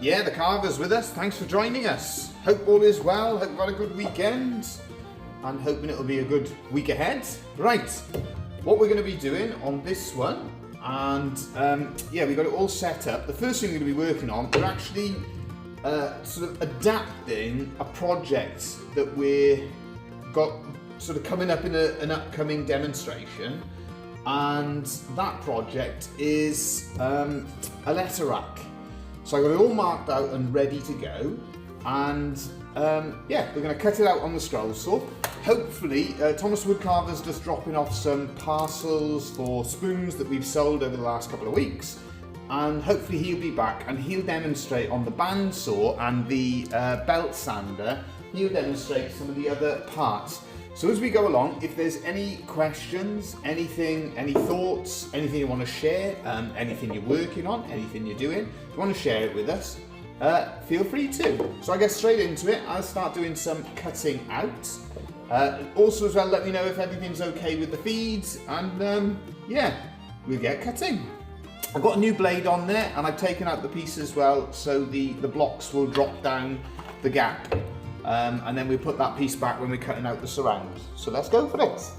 Yeah, the carver's with us. Thanks for joining us. Hope all is well. Hope you've had a good weekend. And hoping it'll be a good week ahead. Right, what we're going to be doing on this one, and yeah, we've got it all set up. The first thing we're going to be working on, we're actually sort of adapting a project that we've got sort of coming up in an upcoming demonstration. And that project is a letter rack. So I got it all marked out and ready to go, and yeah, we're going to cut it out on the scroll saw. Hopefully, Thomas Woodcarver's just dropping off some parcels for spoons that we've sold over the last couple of weeks, and hopefully he'll be back and he'll demonstrate on the bandsaw and the belt sander. He'll demonstrate some of the other parts. So as we go along, if there's any questions, anything, any thoughts, anything you want to share, anything you're working on, anything you're doing, if you want to share it with us, feel free to. So I get straight into it. I'll start doing some cutting out. Also as well, let me know if everything's okay with the feeds, and yeah, we'll get cutting. I've got a new blade on there, and I've taken out the piece as well, so the blocks will drop down the gap. And then we put that piece back when we're cutting out the surround. So let's go for it.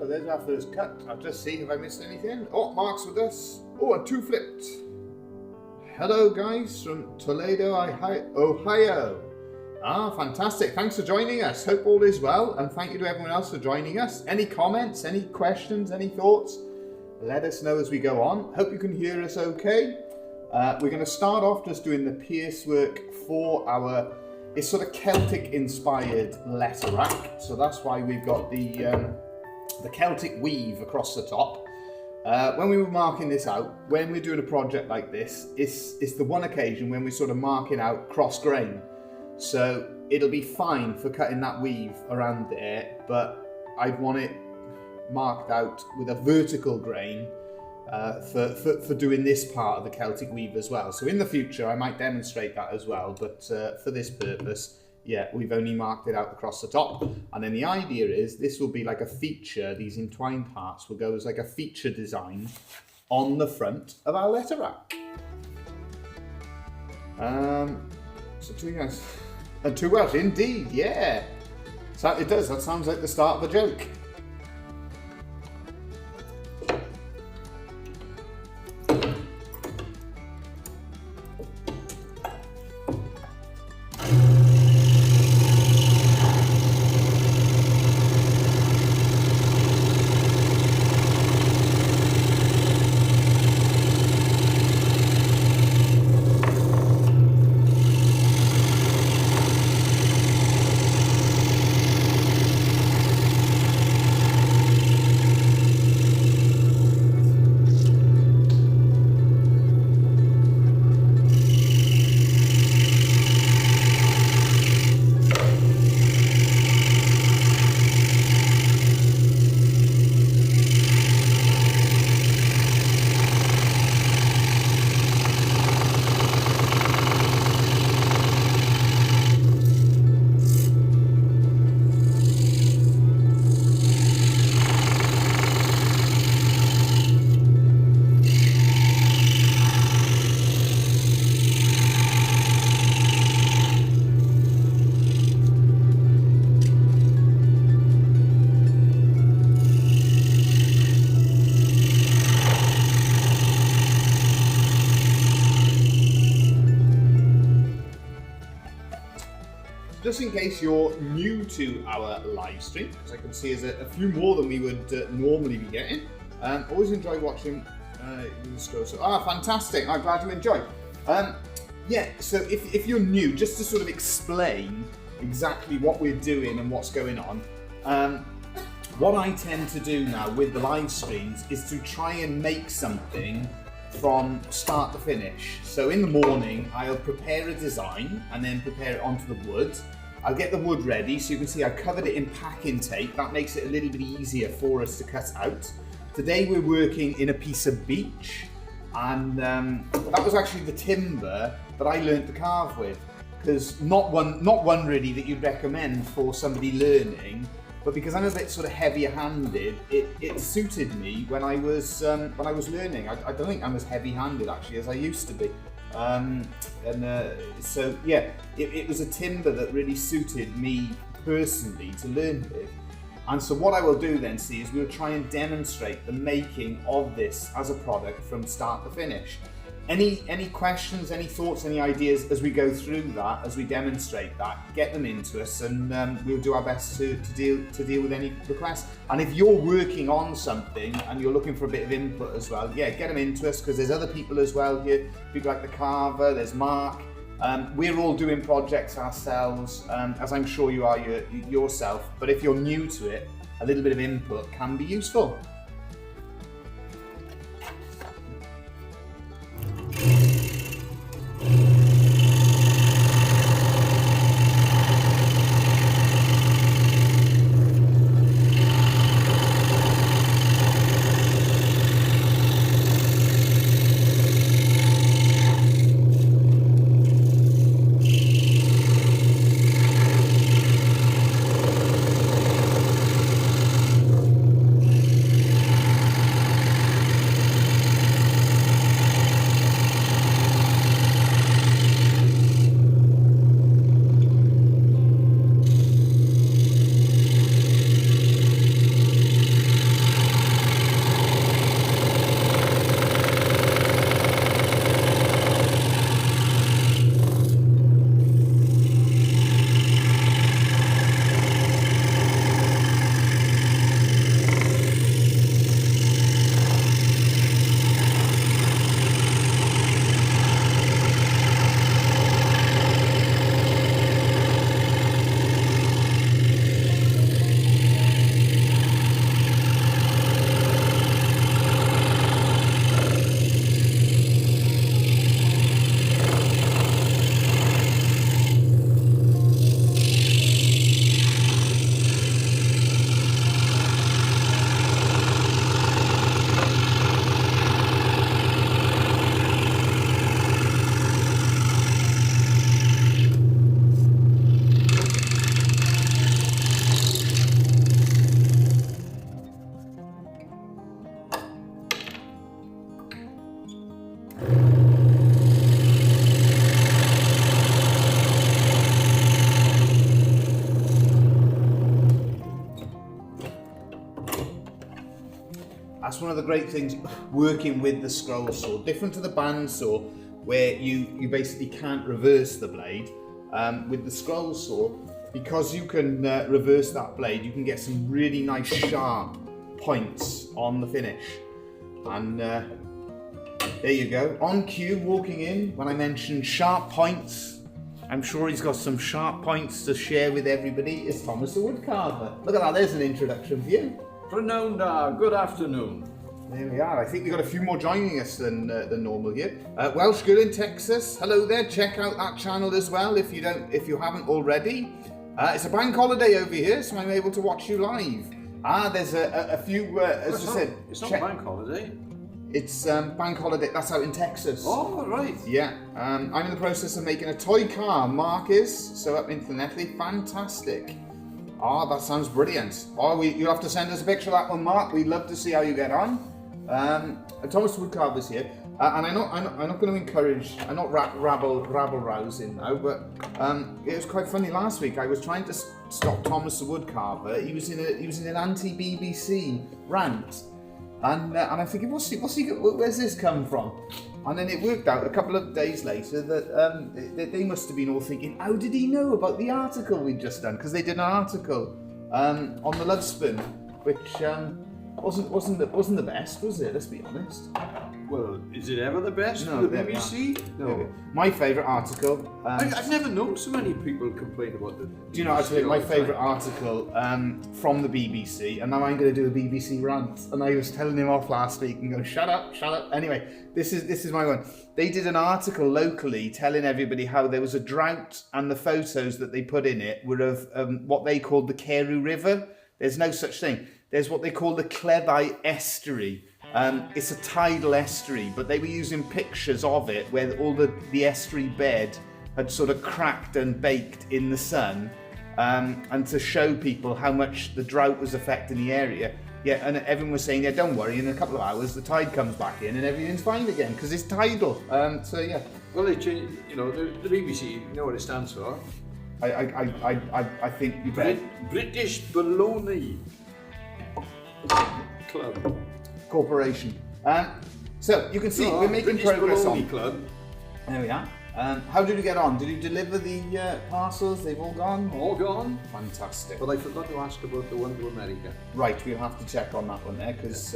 There's our first cut. I'll just see if I missed anything. Oh, Mark's with us. Oh, and two flipped. Hello guys from Toledo, Ohio. Ah, fantastic. Thanks for joining us. Hope all is well, and thank you to everyone else for joining us. Any comments, any questions, any thoughts? Let us know as we go on. Hope you can hear us okay. We're going to start off just doing the pierce work for our, it's sort of Celtic inspired letter rack. So that's why we've got the Celtic weave across the top. When we were marking this out, when we're doing a project like this, it's the one occasion when we're sort of marking out cross grain. So it'll be fine for cutting that weave around there, but I'd want it marked out with a vertical grain for doing this part of the Celtic weave as well. So in the future I might demonstrate that as well, but for this purpose, yeah, we've only marked it out across the top. And then the idea is this will be like a feature, these entwined parts will go as like a feature design on the front of our letter rack. So two guys, and two Welsh, indeed, yeah. So it does, that sounds like the start of a joke. just in case you're new to our live stream, because I can see there's a few more than we would normally be getting. Always enjoy watching the scroll. So, fantastic! I'm glad you enjoy. Yeah, so if you're new, just to sort of explain exactly what we're doing and what's going on, what I tend to do now with the live streams is to try and make something from start to finish. So in the morning, I'll prepare a design and then prepare it onto the wood. I'll get the wood ready, so you can see I've covered it in packing tape. That makes it a little bit easier for us to cut out. Today we're working in a piece of beech, and that was actually the timber that I learned to carve with. Because not one really that you'd recommend for somebody learning, but because I'm a bit sort of heavier-handed, it suited me when I was learning. I don't think I'm as heavy-handed actually as I used to be, so yeah, it was a timber that really suited me personally to learn with. And so what I will do then, see, is we'll try and demonstrate the making of this as a product from start to finish. Any questions, any thoughts, any ideas as we go through that, as we demonstrate that, get them into us, and we'll do our best to deal with any requests. And if you're working on something and you're looking for a bit of input as well, yeah, get them into us, because there's other people as well here, people like the carver, there's Mark. We're all doing projects ourselves, as I'm sure you are yourself, but if you're new to it, a little bit of input can be useful. That's one of the great things working with the scroll saw, different to the band saw where you basically can't reverse the blade. With the scroll saw, because you can reverse that blade, you can get some really nice sharp points on the finish. And there you go, on cue, walking in when I mentioned sharp points. I'm sure he's got some sharp points to share with everybody. It's Thomas the Woodcarver. Look at that, there's an introduction for you. Renowned, good afternoon. There we are. I think we've got a few more joining us than normal here. Welsh girl in Texas. Hello there. Check out that channel as well if you haven't already. It's a bank holiday over here, so I'm able to watch you live. There's a few. As I said, it's not a bank holiday. It's bank holiday. That's out in Texas. Oh right. Yeah. I'm in the process of making a toy car. Mark is so up infinitely fantastic. That sounds brilliant. You'll have to send us a picture of that one, Mark. We'd love to see how you get on. Thomas Woodcarver's here, and I'm not going to encourage. I'm not rabble rousing now, but it was quite funny last week. I was trying to stop Thomas the Woodcarver. He was in an anti-BBC rant, and I'm thinking, where's this come from? And then it worked out a couple of days later that they must have been all thinking, how did he know about the article we'd just done? Because they did an article on the Lovespoon, which wasn't the best, was it? Let's be honest. Well, is it ever the best No, for the there we BBC? No. My favourite article. I've never known so many people complain about the Do you know, actually, my favourite article from the BBC, and now I'm going to do a BBC rant, and I was telling him off last week and going, shut up. Anyway, this is my one. They did an article locally telling everybody how there was a drought, and the photos that they put in it were of what they called the Carew River. There's no such thing. There's what they call the Cleddau Estuary. It's a tidal estuary, but they were using pictures of it where all the estuary bed had sort of cracked and baked in the sun, and to show people how much the drought was affecting the area. Yeah, and everyone was saying, yeah, don't worry, in a couple of hours the tide comes back in and everything's fine again because it's tidal. So yeah. Well, they changed, you know, the BBC, you know what it stands for? I think you better. British Baloney Club. Corporation. So you can see we're making British progress Baloney on. Club. There we are. How did you get on? Did you deliver the parcels? They've all gone? All gone. Fantastic. But I forgot to ask about the one to America. Right, we'll have to check on that one there because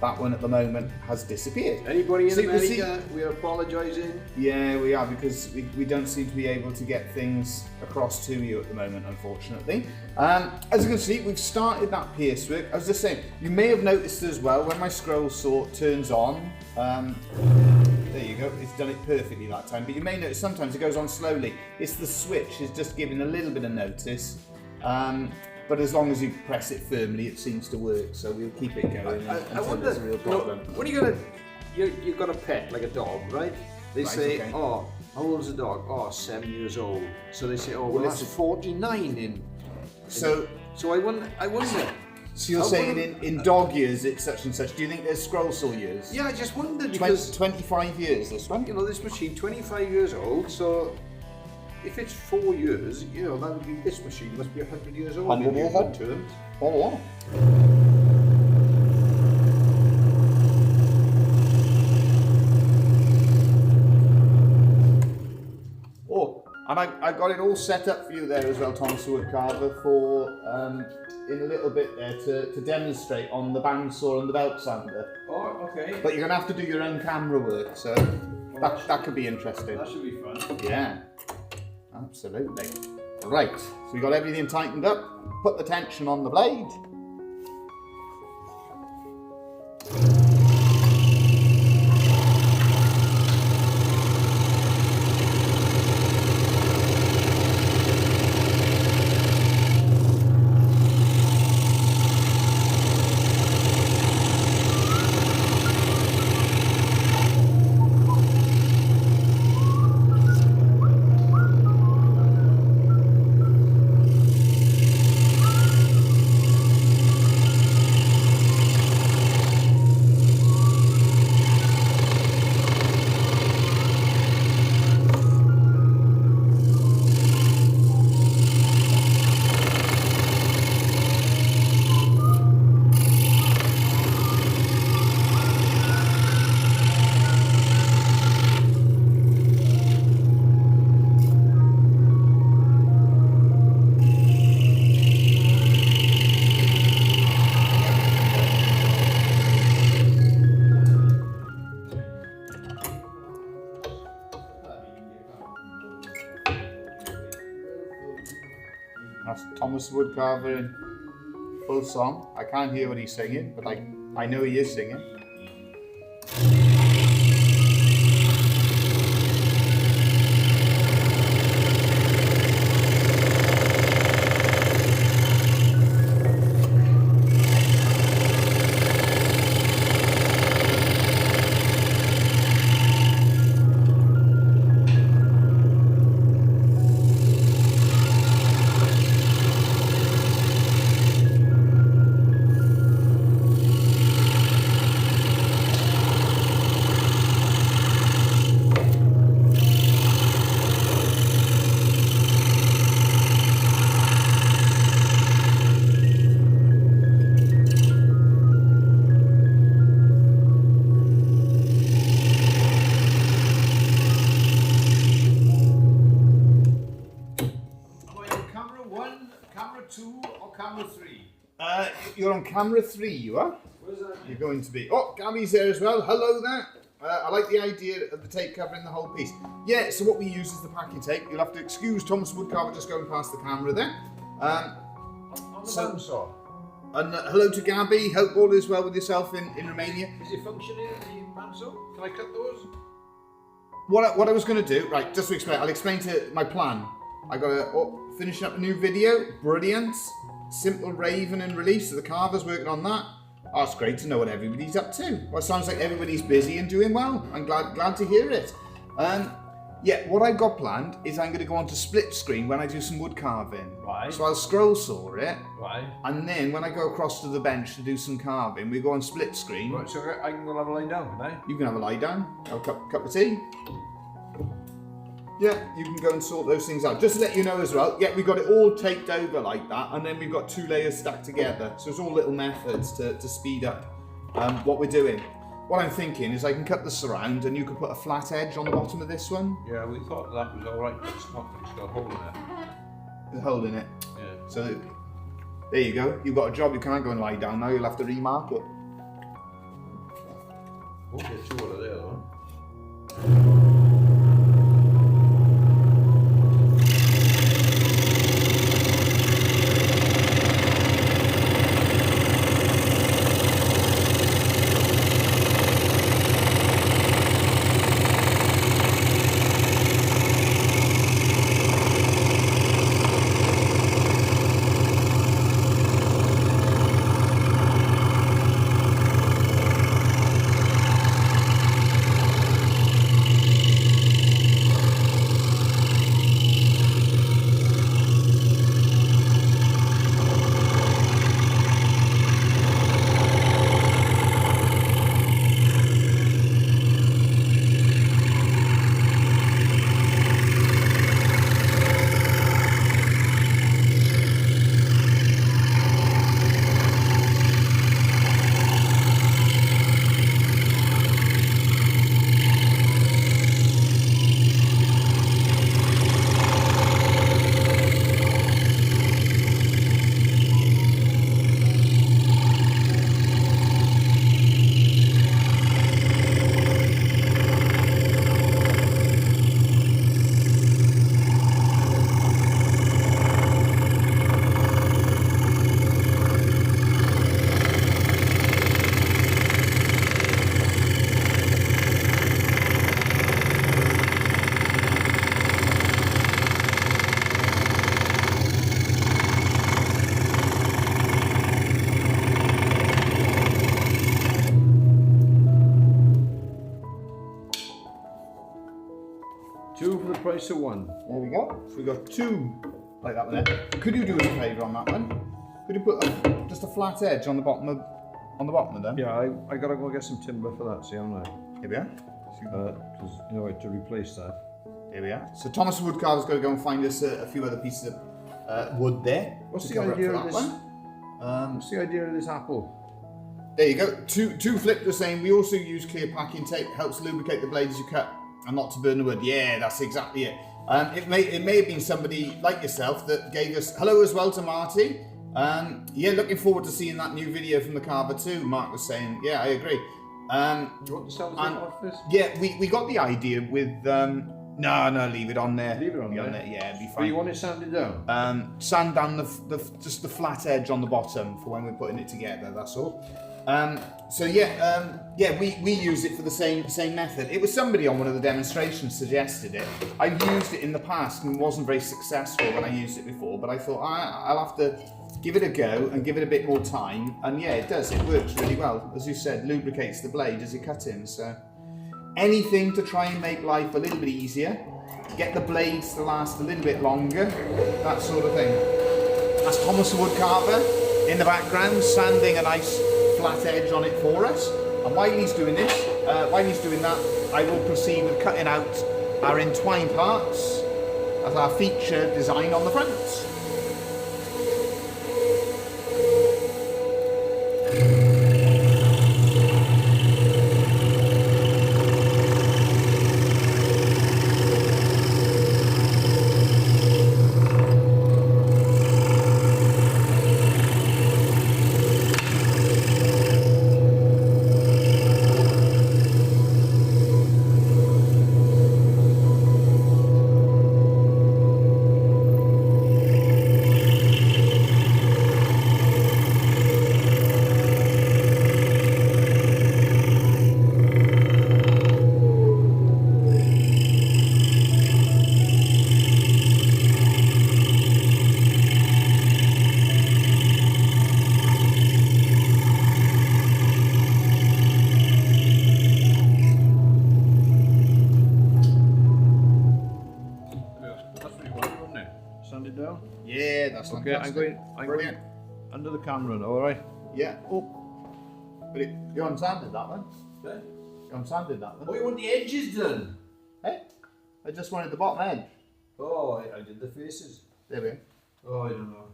that one at the moment has disappeared. Anybody in So you can America, we are apologising. Yeah, we are, because we don't seem to be able to get things across to you at the moment, unfortunately. As you can see, we've started that piercework. I was just saying, you may have noticed as well, when my scroll saw turns on, there you go, it's done it perfectly that time, but you may notice sometimes it goes on slowly. It's the switch is just giving a little bit of notice, but as long as you press it firmly, it seems to work, so we'll keep it going until there's a real problem. When you've got a pet, like a dog, right? They say, okay. oh, how old is the dog? Oh, 7 years old. So they say, oh, well, that's 49 in. So I wonder. So you're saying in dog years it's such and such. Do you think there's scroll saw years? Yeah, I just wondered because 25 years this one. you know, this machine 25 years old, so if it's 4 years, you know, that would be, this machine must be 100 years old. 100 years old. Terms. Oh. Oh, and I got it all set up for you there as well, Thomas Woodcarver, for in a little bit there to demonstrate on the bandsaw and the belt sander. Oh, okay. But you're going to have to do your own camera work, so that could be interesting. That should be fun. Yeah, absolutely. Right, so we got everything tightened up. Put the tension on the blade. That's Thomas Woodcarver in full song. I can't hear what he's singing, but I know he is singing. 1, camera 2 or camera 3? You're on camera 3, you are? Where's that? You're going to be. Oh, Gabby's there as well. Hello there. I like the idea of the tape covering the whole piece. Yeah, so what we use is the packing tape. You'll have to excuse Thomas Woodcarver just going past the camera there. On the bandsaw. And hello to Gabby. Hope all is well with yourself in Romania. Is it functioning, the bandsaw? Can I cut those? What I was going to do, right, just to explain, I'll explain to my plan. I got to finish up a new video. Brilliant. Simple Raven and release. So the carver's working on that. Oh, it's great to know what everybody's up to. Well, it sounds like everybody's busy and doing well. I'm glad to hear it. Yeah, what I've got planned is I'm going to go on to split screen when I do some wood carving. Right. So I'll scroll saw it. Right. And then when I go across to the bench to do some carving, we go on split screen. Right, so I can go have a lie down, can I? You can have a lie down, have a cup of tea. Yeah, you can go and sort those things out. Just to let you know as well, yeah, we've got it all taped over like that, and then we've got 2 layers stacked together. So it's all little methods to speed up what we're doing. What I'm thinking is I can cut the surround and you can put a flat edge on the bottom of this one. Yeah, we thought that was alright, but it's not, it's got a hole in it. There's a hole in it. Yeah. So there you go. You've got a job. You can't go and lie down now. You'll have to remark it. Won't get too out of there though. Two for the price of one. There we go. So we got 2 like that one there. Could you do us a favour on that one? Could you put just a flat edge on the bottom of them? Yeah, I gotta go get some timber for that, see, haven't I? Here we are. Because, you know, to replace that. Here we are. So Thomas Woodcarver's got to go and find us a few other pieces of wood there. What's to the cover up idea for of that this? one. What's the idea of this apple? There you go. Two flip the same. We also use clear packing tape. Helps lubricate the blade as you cut and not to burn the wood. Yeah, that's exactly it. It may have been somebody like yourself that gave us hello as well to Marty. Yeah, looking forward to seeing that new video from the carver too. Mark was saying, yeah, I agree. You want to sell off this? Yeah, we got the idea with no, leave it on there. Leave it on there. Yeah, it'd be fine. But you want it sanded down? Sand down just the flat edge on the bottom for when we're putting it together. That's all. So yeah, we use it for the same method. It was somebody on one of the demonstrations suggested it. I've used it in the past and wasn't very successful when I used it before, but I thought I'll have to give it a go and give it a bit more time. And yeah, it does. It works really well. As you said, lubricates the blade as you cut in. So anything to try and make life a little bit easier, get the blades to last a little bit longer, that sort of thing. That's Thomas the Woodcarver in the background, sanding a nice flat edge on it for us. And while he's doing this, while he's doing that, I will proceed with cutting out our entwined parts as our feature design on the front. sand it down. Yeah, that's Okay, fantastic. I'm Brilliant. going under the camera now, alright? Yeah. Oh. But you unsanded that one. Yeah. You unsanded that one. Oh, you want the edges done? Hey? I just wanted the bottom edge. Oh, I did the faces. There we go. Oh, I don't know.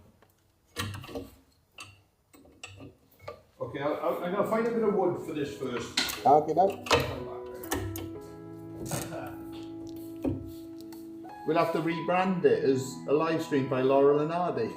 Okay, I'm going to find a bit of wood for this first. Okay, no. We'll have to rebrand it as a live stream by Laurel and Hardy.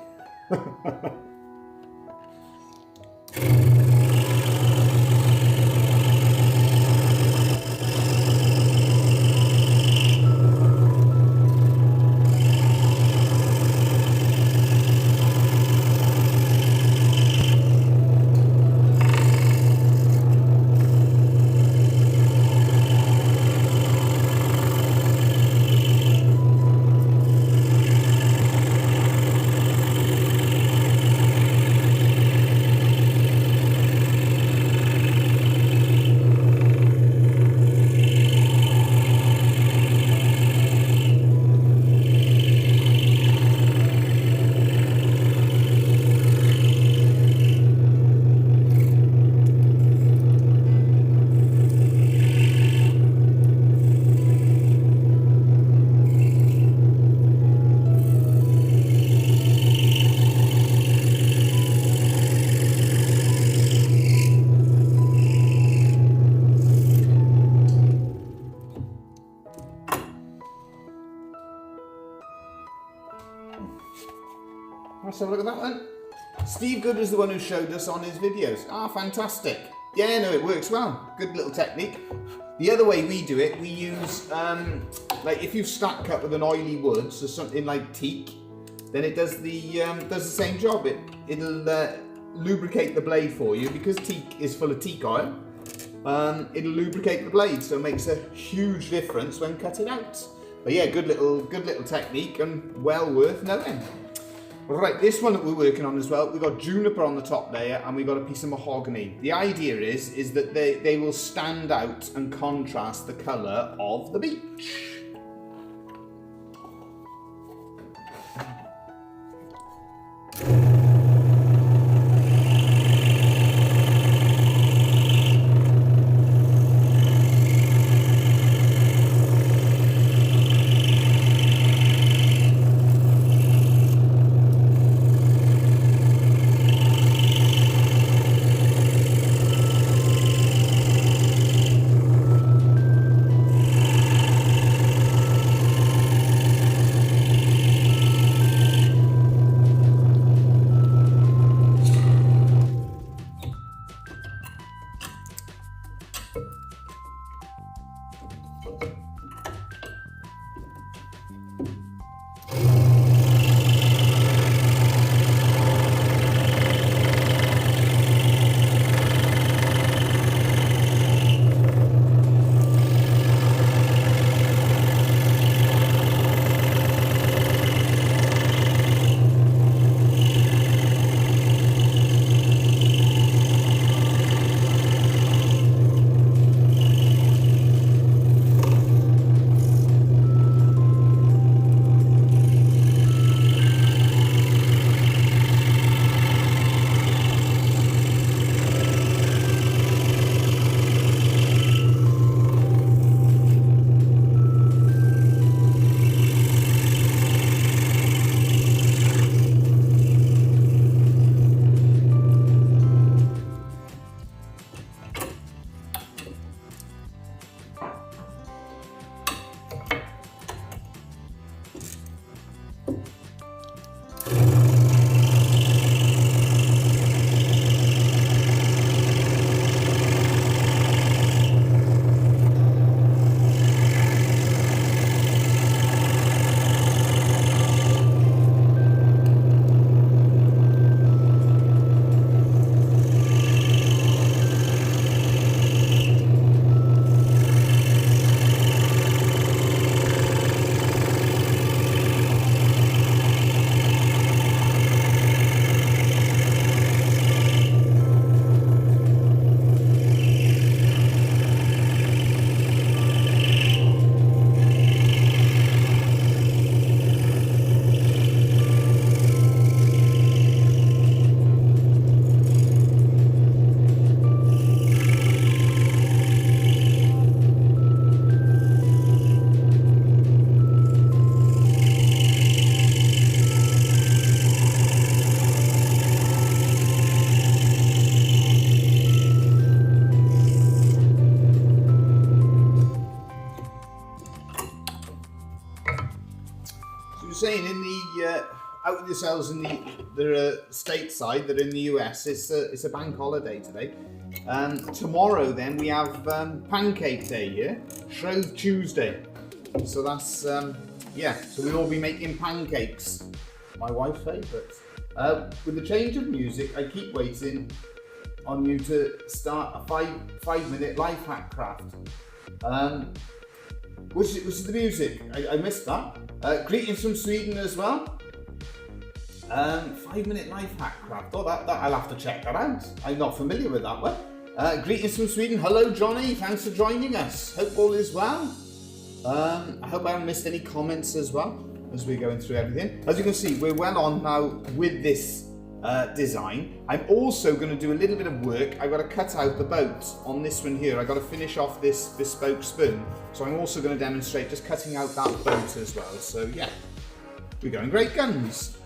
Let's have a look at that then. Steve Good is the one who showed us on his videos. Ah, fantastic. Yeah, no, it works well. Good little technique. The other way we do it, we use, like if you stack up with an oily wood, so something like teak, then it does the same job. It'll lubricate the blade for you because teak is full of teak oil. It'll lubricate the blade, so it makes a huge difference when cutting out. But yeah, good little technique and well worth knowing. Right, this one that we're working on as well, we've got juniper on the top layer and we've got a piece of mahogany. The idea is that they will stand out and contrast the colour of the beech. with yourselves in the stateside that are in the US, it's a bank holiday today. Tomorrow then we have Pancake Day here, Shrove Tuesday. So that's, yeah, so we'll all be making pancakes. My wife's favourite. With the change of music, I keep waiting on you to start a five-minute life hack craft. Which is the music? I missed that. Greetings from Sweden as well. 5-minute life hack craft. Oh, that I'll have to check that out. I'm not familiar with that one. Greetings from Sweden. Hello, Johnny. Thanks for joining us. Hope all is well. I hope I haven't missed any comments as well as we're going through everything. As you can see, we're well on now with this design. I'm also going to do a little bit of work. I've got to cut out the boat on this one here. I've got to finish off this bespoke spoon. So I'm also going to demonstrate just cutting out that boat as well. So yeah, we're going great guns.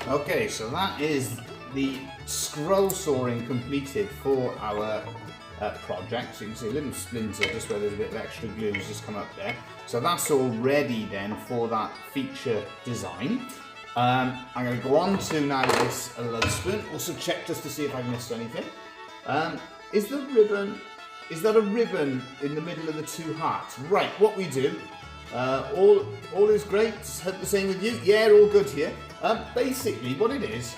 Okay, so that is the scroll sawing completed for our project. So you can see a little splinter just where there's a bit of extra glue has just come up there. So that's all ready then for that feature design. I'm going to go on to now this Lovespoon. Also check just to see if I've missed anything. Is that a ribbon in the middle of the two hearts? Right, what we do, all is great. Hope the same with you. Yeah, all good here. Basically what it is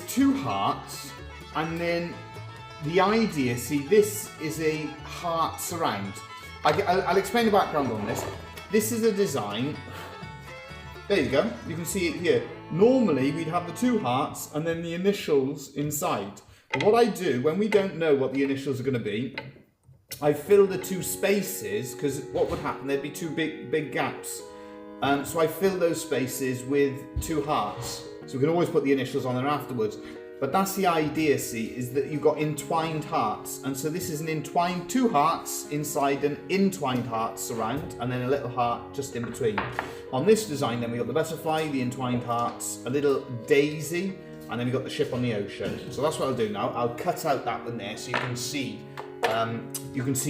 two hearts and then the idea, see, this is a heart surround. I'll explain the background on this. This is a design. There you go, you can see it here. Normally we'd have the two hearts and then the initials inside. But what I do, when we don't know what the initials are going to be, I fill the two spaces, because what would happen, there'd be two big gaps. So I fill those spaces with two hearts. So we can always put the initials on there afterwards. But that's the idea, see, is that you've got entwined hearts. And so this is an entwined, two hearts inside an entwined heart surround, and then a little heart just in between. On this design then we got the butterfly, the entwined hearts, a little daisy, and then we got the ship on the ocean. So that's what I'll do now. I'll cut out that one there so you can see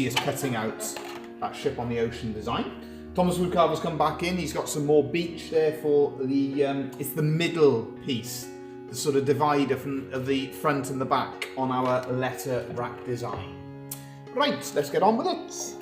us cutting out that ship on the ocean design. Thomas Woodcarver's come back in. He's got some more beach there for the, it's the middle piece, the sort of divider of the front and the back on our letter rack design. Right, let's get on with it.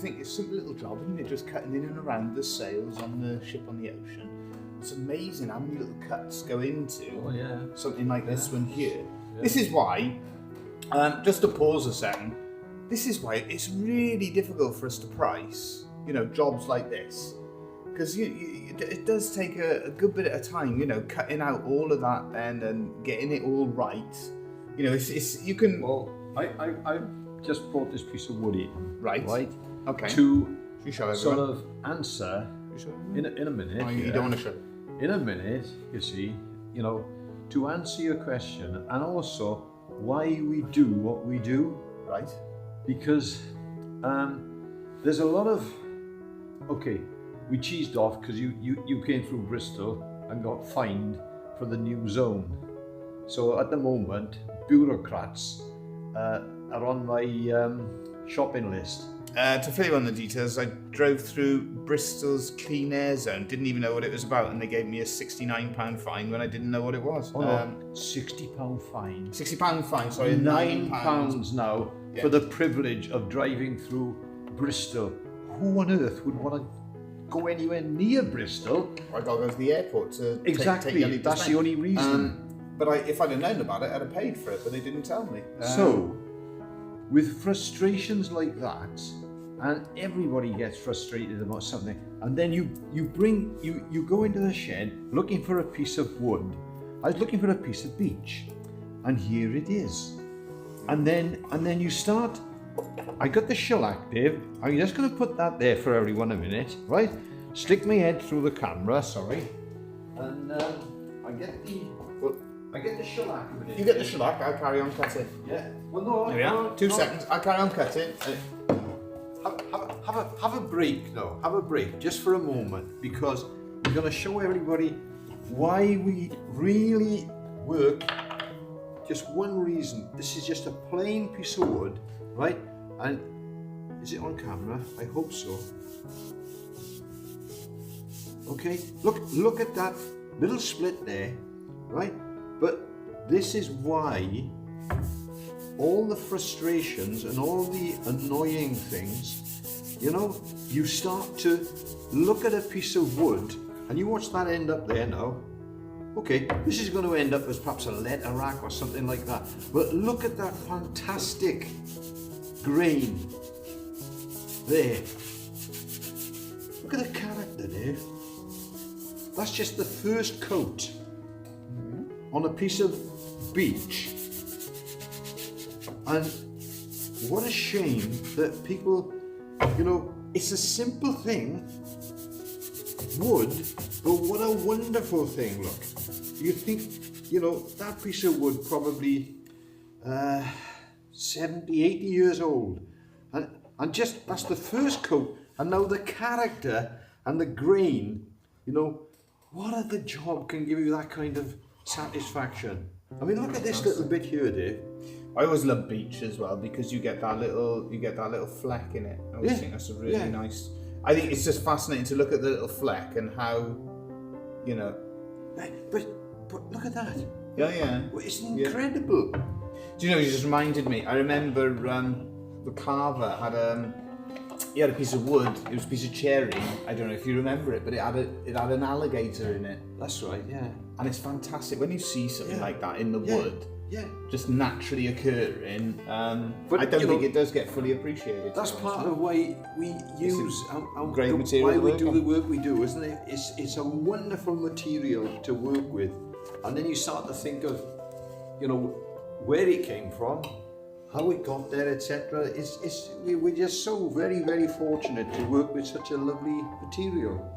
think it's a simple little job, isn't it? Just cutting in and around the sails on the ship on the ocean. It's amazing how many little cuts go into something like this one here. Yeah. This is why, just to pause a second, this is why it's really difficult for us to price, you know, jobs like this. Because it does take a good bit of time, you know, cutting out all of that and getting it all right. You know, it's you can. Well, I just brought this piece of wood in. Right. Okay. To sort of answer in a minute. Oh, you don't want to show. In a minute, you see, you know, to answer your question and also why we do what we do. Right. Because there's a lot of we cheesed off because you came through Bristol and got fined for the new zone. So at the moment, bureaucrats are on my shopping list. To fill you on the details, I drove through Bristol's clean air zone, didn't even know what it was about, and they gave me a £69 fine when I didn't know what it was. £60 fine. £60 fine, sorry. £9 now for the privilege of driving through Bristol. Who on earth would want to go anywhere near Bristol? I got to go to the airport to take that's the only reason. But if I'd have known about it, I'd have paid for it, but they didn't tell me. So, with frustrations like that, and everybody gets frustrated about something, and then you go into the shed looking for a piece of wood. I was looking for a piece of beech, and here it is. And then you start. I got the shellac, Dave. I'm just going to put that there for everyone a minute, right? Stick my head through the camera, sorry, and I get the shellac. You get the shellac. I'll carry on cutting. Yeah. Well, no. Here we are. 2 seconds. I'll carry on cutting. Have a break now. Have a break just for a moment, because we're going to show everybody why we really work. Just one reason. This is just a plain piece of wood, right? And is it on camera? I hope so. Okay. Look at that little split there, right? But this is why all the frustrations and all the annoying things, you know, you start to look at a piece of wood and you watch that end up there now. Okay, this is going to end up as perhaps a letter rack or something like that. But look at that fantastic grain there. Look at the character there. That's just the first coat on a piece of beech. And what a shame that people, you know, it's a simple thing, wood, but what a wonderful thing, look. You think, you know, that piece of wood probably 70, 80 years old. And just, that's the first coat. And now the character and the grain, you know, what other job can give you that kind of satisfaction? I mean, look at this little bit here, Dave. I always love beech as well because you get that little fleck in it. I always think that's a really nice. I think it's just fascinating to look at the little fleck and how, you know. But look at that. Yeah. It's incredible. Do you know? You just reminded me. I remember the carver had he had a piece of wood. It was a piece of cherry. I don't know if you remember it, but it had an alligator in it. That's right. Yeah. And it's fantastic when you see something like that in the wood. Yeah. Just naturally occurring. But I don't think it does get fully appreciated. That's part of why we use our great material. Why we do the work we do, isn't it? It's a wonderful material to work with, and then you start to think of, you know, where it came from, how it got there, etc. We're just so very, very fortunate to work with such a lovely material.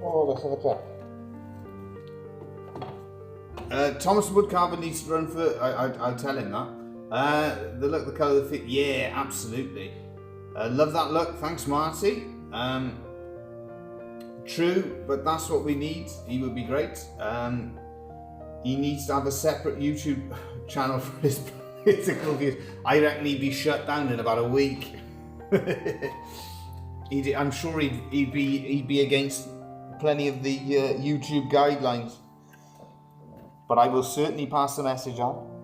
Oh, let's have a chat. Thomas the Woodcarver needs to run for. I'll tell him that. The look, the colour, the fit. Yeah, absolutely. Love that look. Thanks, Marty. True, but that's what we need. He would be great. He needs to have a separate YouTube channel for his political views. I reckon he'd be shut down in about a week. I'm sure he'd be against plenty of the YouTube guidelines. But I will certainly pass the message on.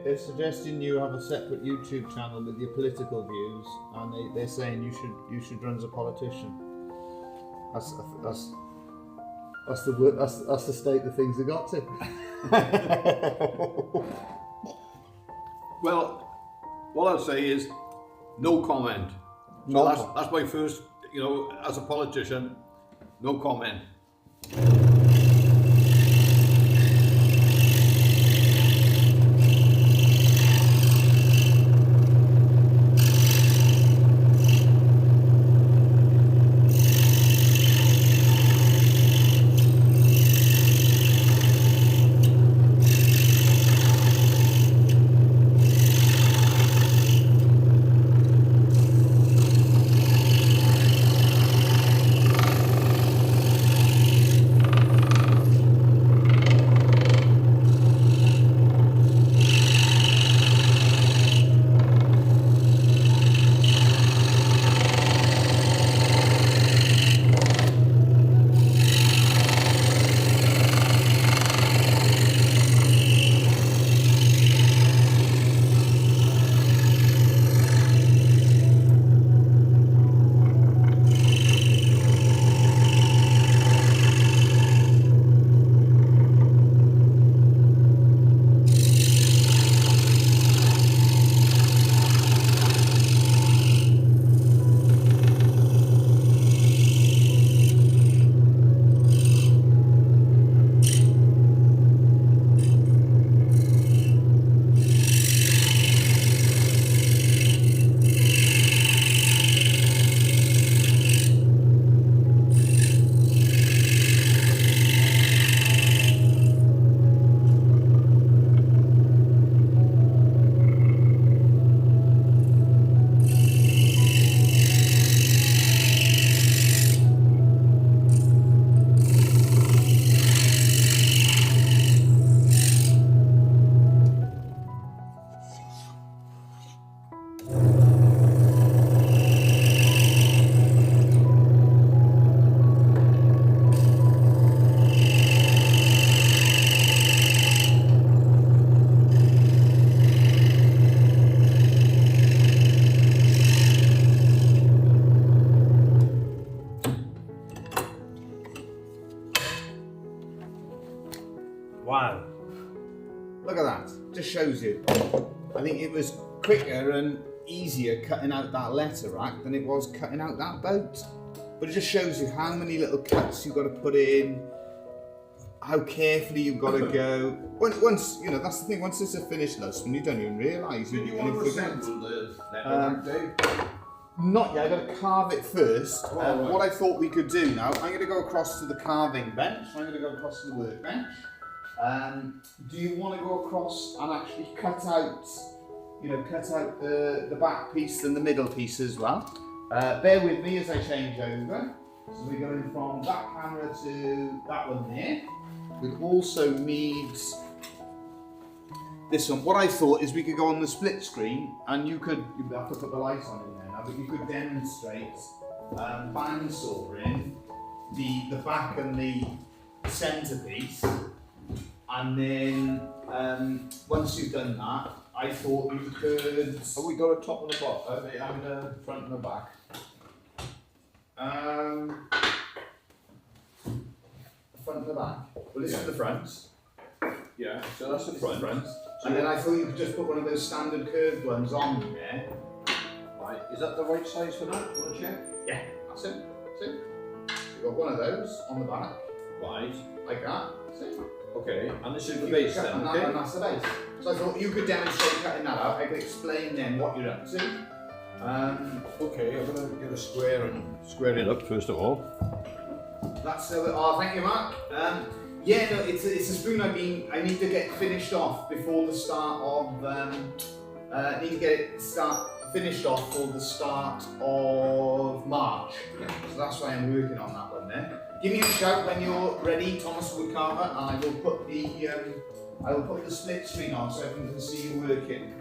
They're suggesting you have a separate YouTube channel with your political views, and they're saying you should run as a politician. That's the state the things have got to. Well, what I'll say is no comment. So that's my first, as a politician, no comment. Wow. Look at that. Just shows you. I think it was quicker and easier cutting out that letter rack than it was cutting out that boat. But it just shows you how many little cuts you've got to put in, how carefully you've got to go. Once, you know, that's the thing, once it's a finished Lovespoon, you don't even realise. Did you want to assemble the letter rack, Dave? Not yet, I've got to carve it first. Oh, right. What I thought we could do now, I'm going to go across to the carving bench, I'm going to go across to the workbench. Do you want to go across and actually cut out, you know, the back piece and the middle piece as well? Bear with me as I change over. So we're going from that camera to that one there. We'll also need this one. What I thought is we could go on the split screen and you'd have to put the lights on in there now, but you could demonstrate bandsawing the back and the centre piece. And then once you've done that, I thought you could. Have we got a top and a bottom? I mean, a front and a back. Front front and the back. Well, this is the front. Yeah, so that's the This is the front. front. And then I thought you could just put one of those standard curved ones on there. Right, is that the right size for that? Want to check? Yeah, that's it. See? You've got one of those on the back, Right. like that. See? Okay, and this is the You base cut then, and okay? and that's the base. So I thought you could demonstrate cutting that out. I could explain then what you're up to. Okay, I'm going to get a square and square it up first of all. That's oh, thank you, Mark. Yeah, no, it's a spoon I need to get finished off before the start of. Need to get it finished off for the start of March. So that's why I'm working on that one there. Give me a shout when you're ready, Thomas Woodcarver, and I will put the split screen on so everyone can see you working.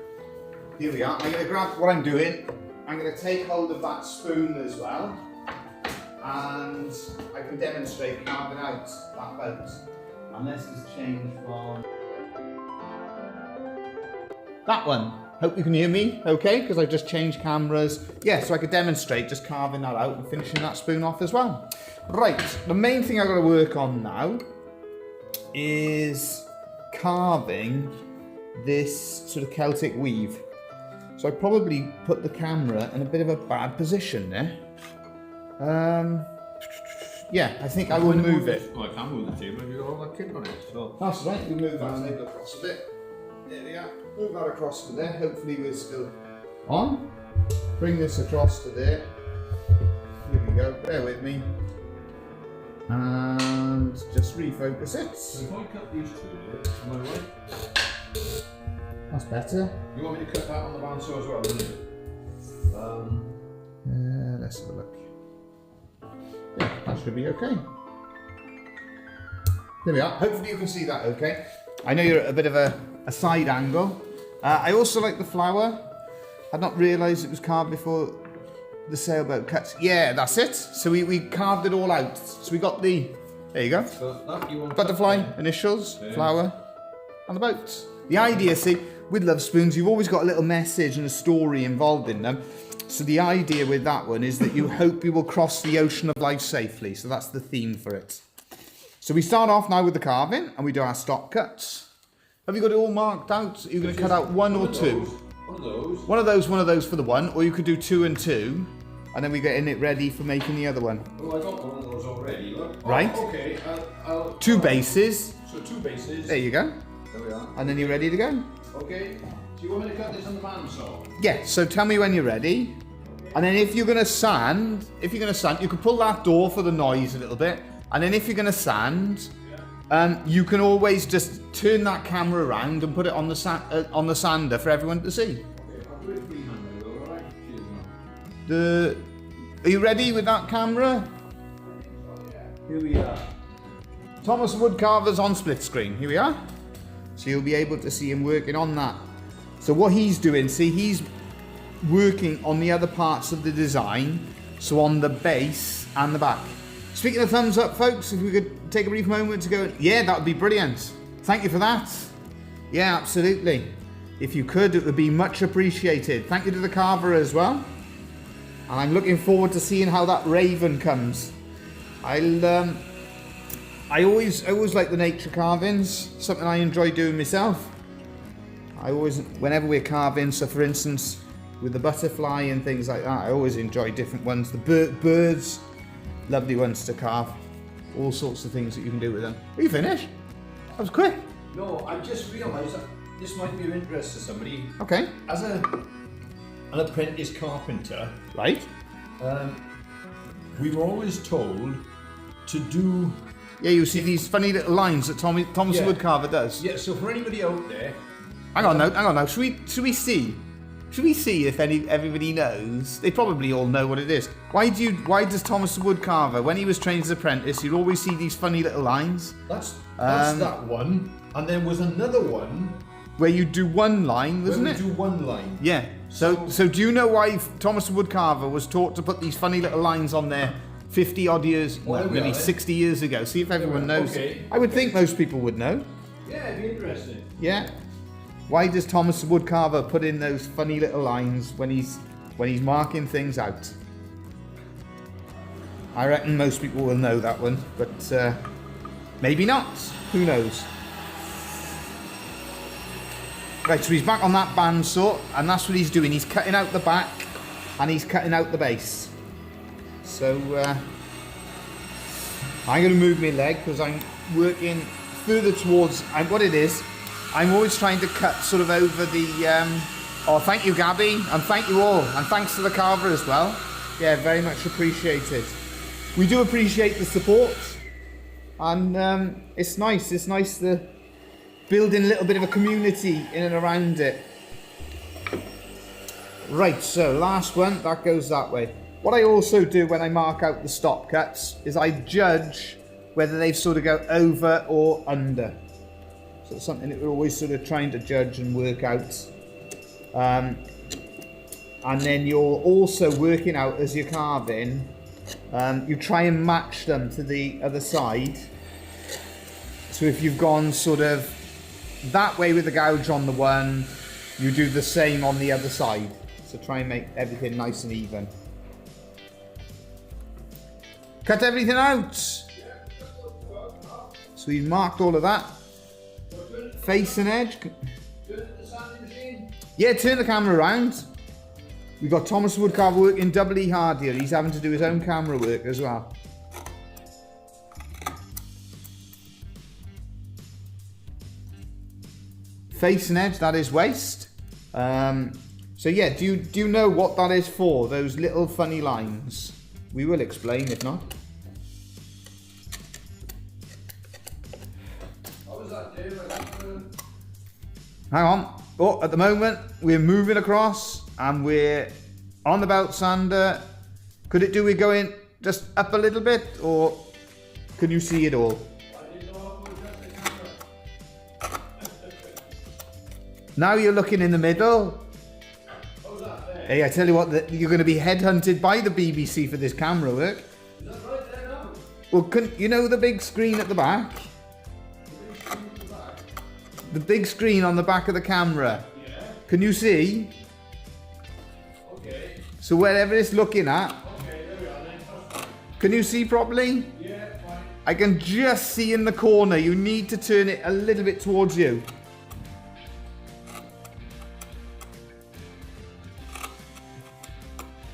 Here we are. I'm going to grab what I'm doing. I'm going to take hold of that spoon as well, and I can demonstrate carving out that boat. And let's just change from that one. Hope you can hear me okay, because I just changed cameras. Yeah, so I could demonstrate just carving that out and finishing that spoon off as well. Right, the main thing I've got to work on now is carving this sort of Celtic weave. So I probably put the camera in a bit of a bad position there. Yeah, I think I will move it. Well, I can move the table if you've got all that kit on it. So. That's right, we move that table across a bit. There we are. Move that across to there. Hopefully we're still on. Bring this across to there. Here we go. Bear with me. And just refocus it. So if I cut these two, am I right? That's better. You want me to cut that on the bandsaw as well, don't you? Let's have a look. Yeah, that should be okay. There we are. Hopefully you can see that okay. I know you're at a bit of a side angle. I also like the flower. I'd not realised it was carved before the sailboat cuts. Yeah, that's it. So we carved it all out. So we got the, there you go. So that you want Butterfly, initials, flower, and the boat. The idea, see, with Love Spoons, you've always got a little message and a story involved in them. So the idea with that one is that you hope you will cross the ocean of life safely. So that's the theme for it. So we start off now with the carving and we do our stop cuts. Have you got it all marked out? Are you going to cut out one or two? One of those. One of those for the one, or you could do 2 and 2, and then we get it ready for making the other one. Well, I got one of those already, look. Right. Oh, okay, I'll 2 bases. So 2 bases. There you go. There we are. And then you're ready to go. Okay. So you want me to cut this on the bandsaw? Yeah, so tell me when you're ready. And then if you're going to sand, you can pull that door for the noise a little bit. And then if you're going to sand, you can always just turn that camera around and put it on the sander for everyone to see. Okay, I'll do it freehand, alright? Cheers, man. Are you ready with that camera? Here we are. Thomas Woodcarver's on split screen. Here we are. So you'll be able to see him working on that. So what he's doing, see, he's working on the other parts of the design. So on the base and the back. Speaking of thumbs up, folks, if we could take a brief moment to go, yeah, that would be brilliant. Thank you for that. Yeah, absolutely. If you could, it would be much appreciated. Thank you to the carver as well. And I'm looking forward to seeing how that raven comes. I always like the nature carvings, something I enjoy doing myself. Whenever we're carving, so for instance, with the butterfly and things like that, I always enjoy different ones. The birds, lovely ones to carve. All sorts of things that you can do with them. Are you finished? That was quick. No, I just realised that this might be of interest to somebody. Okay. As an apprentice carpenter, Right. we were always told to do. Yeah, you see these funny little lines that Thomas Yeah. Woodcarver does. Yeah, so for anybody out there, Hang on now. Should we see? Should we see if everybody knows? They probably all know what it is. Why does Thomas Woodcarver, when he was trained as an apprentice, you'd always see these funny little lines? that's that one, and then was another one Where you do one line, where wasn't we it? do one line. Yeah. So do you know why Thomas Woodcarver was taught to put these funny little lines on there 50 odd years, Well, maybe yeah, 60 years ago? See if everyone knows. Okay. I would think most people would know. Yeah, it'd be interesting. Yeah. Why does Thomas Woodcarver put in those funny little lines when he's marking things out? I reckon most people will know that one, but Maybe not. Who knows? Right, so he's back on that bandsaw, and that's what he's doing. He's cutting out the back, and he's cutting out the base. So, I'm going to move my leg, because I'm working further towards, and what it is, I'm always trying to cut sort of over the, oh, thank you, Gabby, and thank you all, and thanks to the carver as well. Yeah, very much appreciated. We do appreciate the support, and it's nice to building a little bit of a community in and around it. Right, so last one, that goes that way. What I also do when I mark out the stop cuts is I judge whether they've sort of go over or under. So it's something that we're always sort of trying to judge and work out. And then you're also working out as you're carving, you try and match them to the other side. So if you've gone sort of that way with the gouge on the one, you do the same on the other side. So try and make everything nice and even. Cut everything out. So we've marked all of that. Face and edge. Yeah, turn the camera around. We've got Thomas Woodcarver working doubly hard here. He's having to do his own camera work as well. Face and edge, that is waist. So yeah, do you know what that is for? Those little funny lines. We will explain if not. What was that, Dave? Hang on. Oh, at the moment we're moving across and we're on the belt sander. Could it do with going just up a little bit, or can you see it all? Now you're looking in the middle. Hey, I tell you what, you're going to be headhunted by the BBC for this camera work. Is that right there now? Well, you know the big screen at the back? The big screen on the back of the camera. Yeah. Can you see? Okay. So wherever it's looking at, Okay, there we are then. can you see properly? Yeah, fine. I can just see in the corner. You need to turn it a little bit towards you.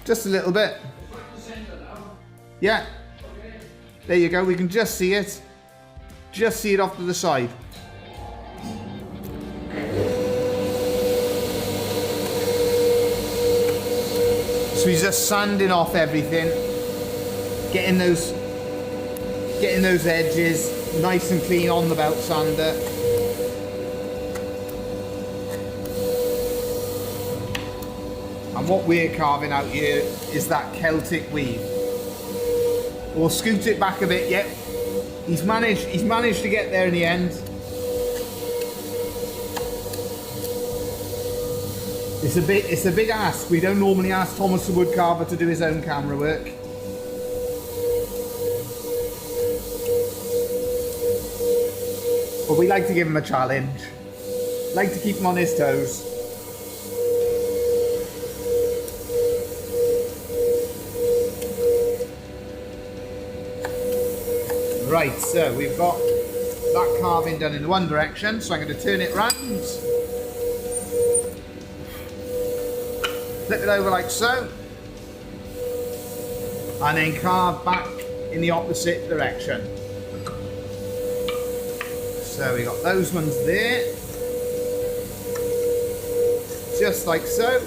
Just a little bit. It's right in the centre now. Yeah. Okay. There you go. We can just see it. Just see it off to the side. So he's just sanding off everything, getting those edges nice and clean on the belt sander. And what we're carving out here is that Celtic weave. We'll scoot it back a bit. Yep, he's managed to get there in the end. It's a big ask. We don't normally ask Thomas the Woodcarver to do his own camera work. But we like to give him a challenge. Like to keep him on his toes. Right, so we've got that carving done in one direction, so I'm going to turn it round. Flip it over like so, and then carve back in the opposite direction. So we got those ones there, just like so.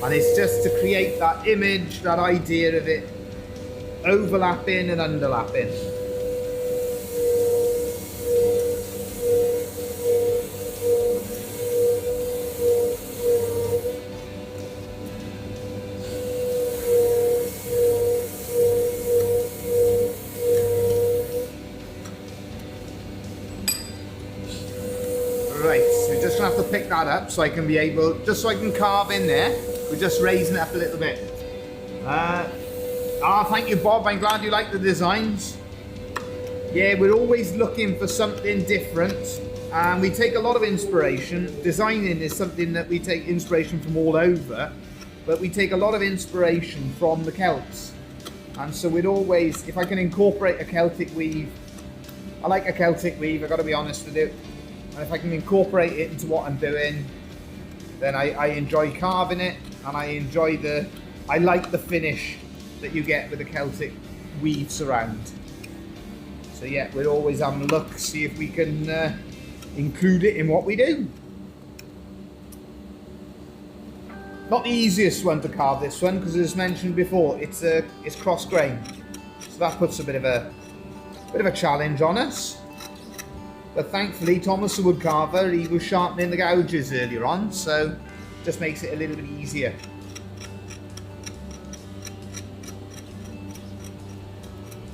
And it's just to create that image, that idea of it overlapping and underlapping. Right, so we're just gonna have to pick that up so I can be able, just so I can carve in there. We're just raising it up a little bit. Thank you, Bob. I'm glad you like the designs. Yeah, we're always looking for something different, and we take a lot of inspiration. Designing is something that we take inspiration from all over, but we take a lot of inspiration from the Celts. And so we'd always, if I can incorporate a Celtic weave, I like a Celtic weave, I've got to be honest with you. And if I can incorporate it into what I'm doing, then I enjoy carving it, and I like the finish that you get with the Celtic weave surround. So yeah, we're always having a look, see if we can include it in what we do. Not the easiest one to carve, this one, because as mentioned before, it's cross grain, so that puts a bit of a challenge on us. But thankfully, Thomas the woodcarver, he was sharpening the gouges earlier on, so just makes it a little bit easier.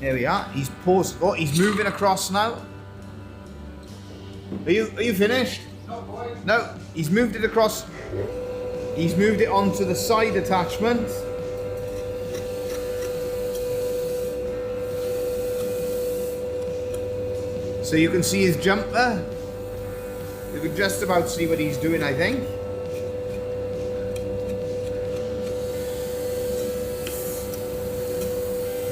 There we are. He's paused. Oh, he's moving across now. Are you finished? No, boy. No, he's moved it across. He's moved it onto the side attachment. So you can see his jumper. You can just about see what he's doing, I think.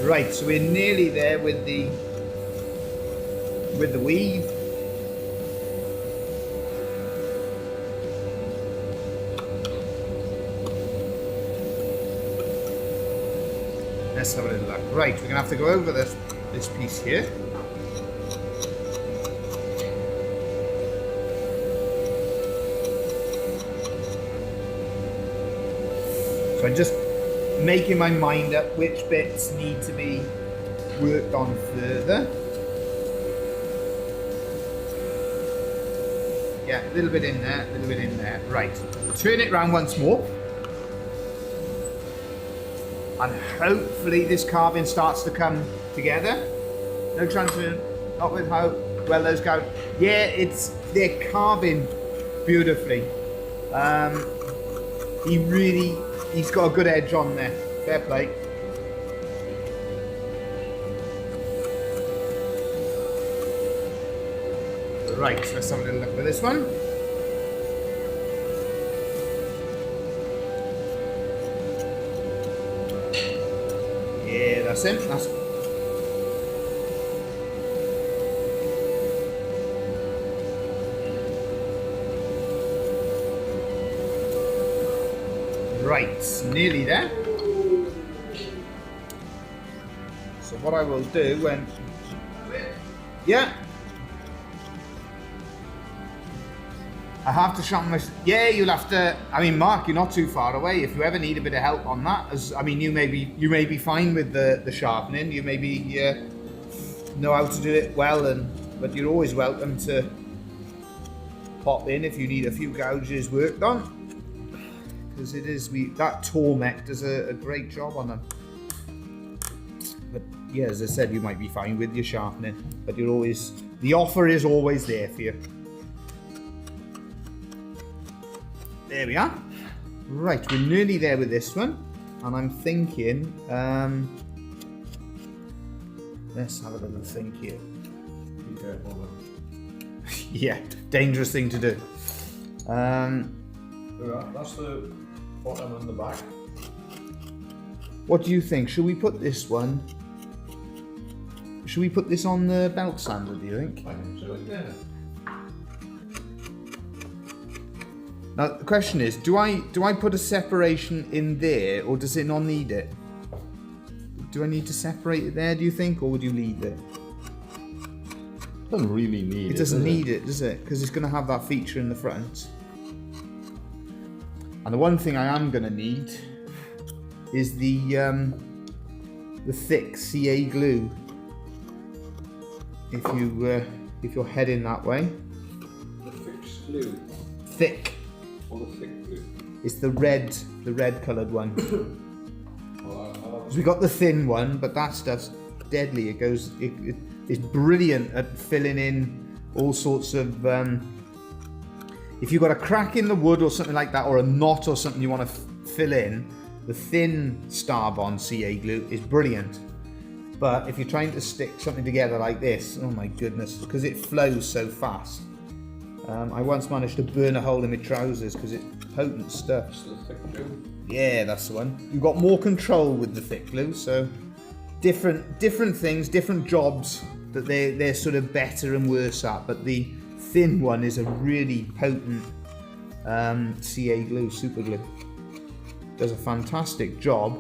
Right, so we're nearly there with the weave. Let's have a little look. Right, we're gonna have to go over this piece here. So I'm just making my mind up which bits need to be worked on further. Yeah, a little bit in there, a little bit in there. Right, turn it round once more. And hopefully this carving starts to come together. No transfer, not with how well those go. Yeah, they're carving beautifully. He's got a good edge on there. Fair play. Right, so let's have a little look at this one. Yeah, that's him. That's right, nearly there. So what I will do when... Yeah. I have to sharpen my... Yeah, you'll have to... I mean, Mark, you're not too far away. If you ever need a bit of help on that, you may be fine with the sharpening. You maybe know how to do it well, but you're always welcome to pop in if you need a few gouges worked on. Because that Tormek does a great job on them. But yeah, as I said, you might be fine with your sharpening, but the offer is always there for you. There we are. Right, we're nearly there with this one, and I'm thinking, let's have a little think here. Be careful though. Yeah, dangerous thing to do. That's the bottom and the back. What do you think? Should we put this one? Should we put this on the belt sander, do you think? I think so, yeah. Now the question is, do I put a separation in there, or does it not need it? Do I need to separate it there, do you think, or would you leave it? Doesn't really need it. It doesn't need it, does it? Because it's going to have that feature in the front. And the one thing I am going to need is the thick CA glue. If you're heading that way. The fixed glue. Thick. Or the thick glue. It's the red coloured one. We got the thin one, but that stuff's deadly. It's brilliant at filling in all sorts of. If you've got a crack in the wood or something like that, or a knot or something you want to fill in, the thin Starbond CA glue is brilliant. But if you're trying to stick something together like this, oh my goodness, because it flows so fast, I once managed to burn a hole in my trousers because it's potent stuff. It's the thick glue. Yeah, that's the one. You've got more control with the thick glue, so different things, different jobs that they're sort of better and worse at, but the thin one is a really potent CA glue, super glue. Does a fantastic job,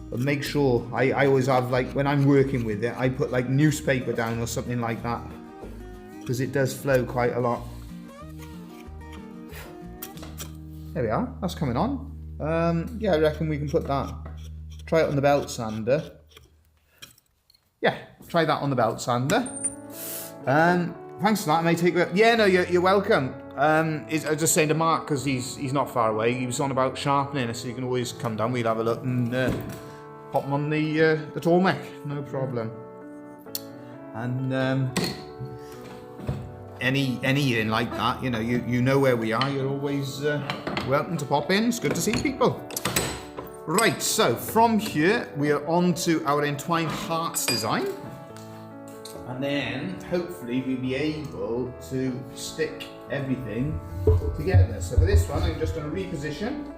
but make sure, I always have, like, when I'm working with it, I put like newspaper down or something like that, because it does flow quite a lot. There we are, that's coming on. Yeah, I reckon we can put that, try it on the belt sander. Yeah, try that on the belt sander. Thanks for that, I may take it. Yeah, no, you're welcome. I was just saying to Mark, because he's not far away, he was on about sharpening, so you can always come down, we'll have a look and pop them on the tall mech, no problem. And anything like that, you know, you know where we are, you're always welcome to pop in, it's good to see people. Right, so from here we are on to our entwined hearts design, and then hopefully we'll be able to stick everything together. So for this one I'm just going to reposition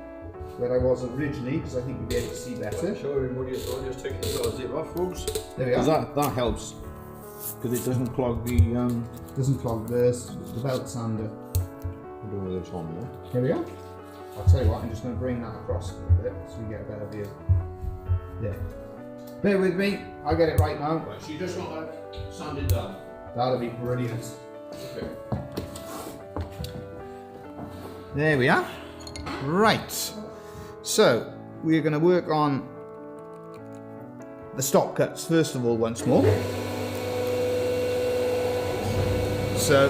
where I was originally, because I think you'll be able to see better. Show everybody as well, just take the zip off, folks. There we are. That helps, because it doesn't clog the Doesn't clog the belt sander. whatever that's on there. Here we are. I'll tell you what, I'm just going to bring that across a little bit so we get a better view. There. Bear with me, I'll get it right now. Right, so you just want that sanded down. That'll be brilliant. Okay. There we are. Right. So, we're going to work on the stop cuts first of all once more. So,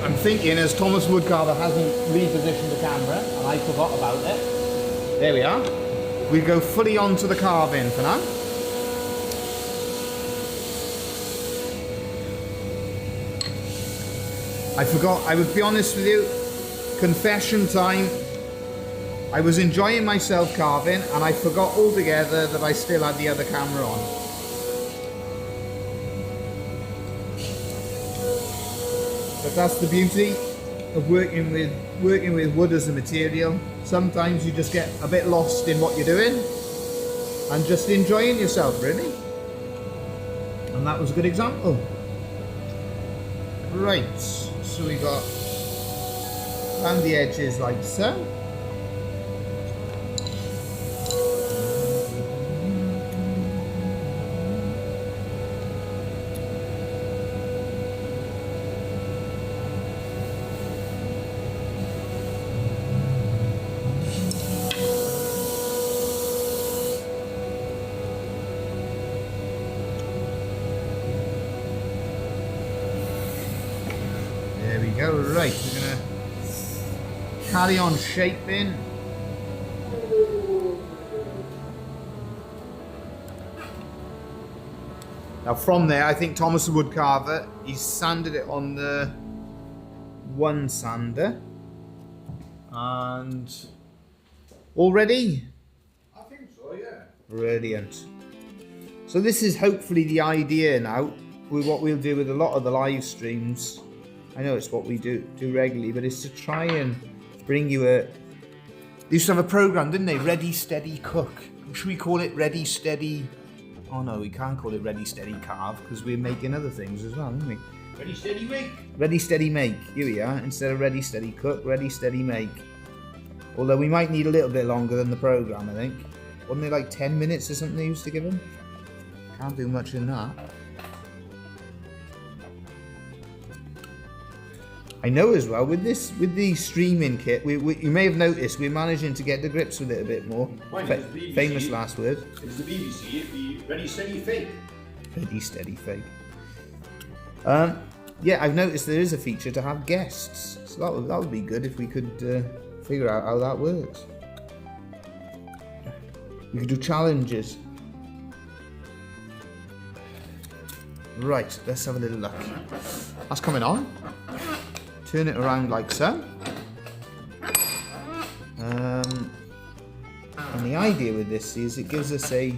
I'm thinking, as Thomas Woodcarver hasn't repositioned the camera, and I forgot about it. There we are. We go fully onto the carving for now. I forgot, I would be honest with you, confession time. I was enjoying myself carving and I forgot altogether that I still had the other camera on. But that's the beauty of working with wood as a material. Sometimes you just get a bit lost in what you're doing and just enjoying yourself, really. And that was a good example. Right, so we got around the edges like so. There we go, right, we're going to carry on shaping. Now from there, I think Thomas the Woodcarver, he's sanded it on the one sander. And all ready? I think so, yeah. Brilliant. So this is hopefully the idea now with what we'll do with a lot of the live streams. I know it's what we do regularly, but it's to try and bring you a... They used to have a program, didn't they? Ready, Steady, Cook. Should we call it Ready, Steady... Oh no, we can't call it Ready, Steady, Carve, because we're making other things as well, aren't we? Ready, steady, make. Ready, Steady, Make. Here we are. Instead of Ready, Steady, Cook, Ready, Steady, Make. Although we might need a little bit longer than the program, I think. Wasn't it like 10 minutes or something they used to give them? Can't do much in that. I know as well, with the streaming kit, you may have noticed we're managing to get the grips with it a bit more. Famous last word. It's the BBC, it'd be ready, steady, fake. Ready, steady, fake. Yeah, I've noticed there is a feature to have guests, so that would be good if we could figure out how that works. We could do challenges. Right, let's have a little look. That's coming on. Turn it around like so. And the idea with this is it gives us a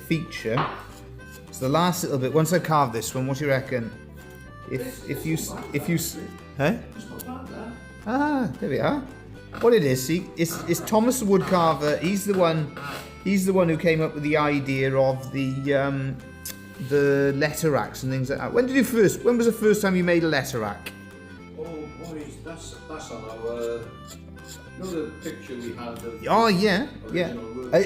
feature. So the last little bit, once I carve this one, what do you reckon? if you, huh? Ah, there we are. What it is, see, it's Thomas the Woodcarver. He's the one who came up with the idea of the letter racks and things like that. When was the first time you made a letter rack? Oh, boys, that's on our. You know the picture we had of. Oh yeah.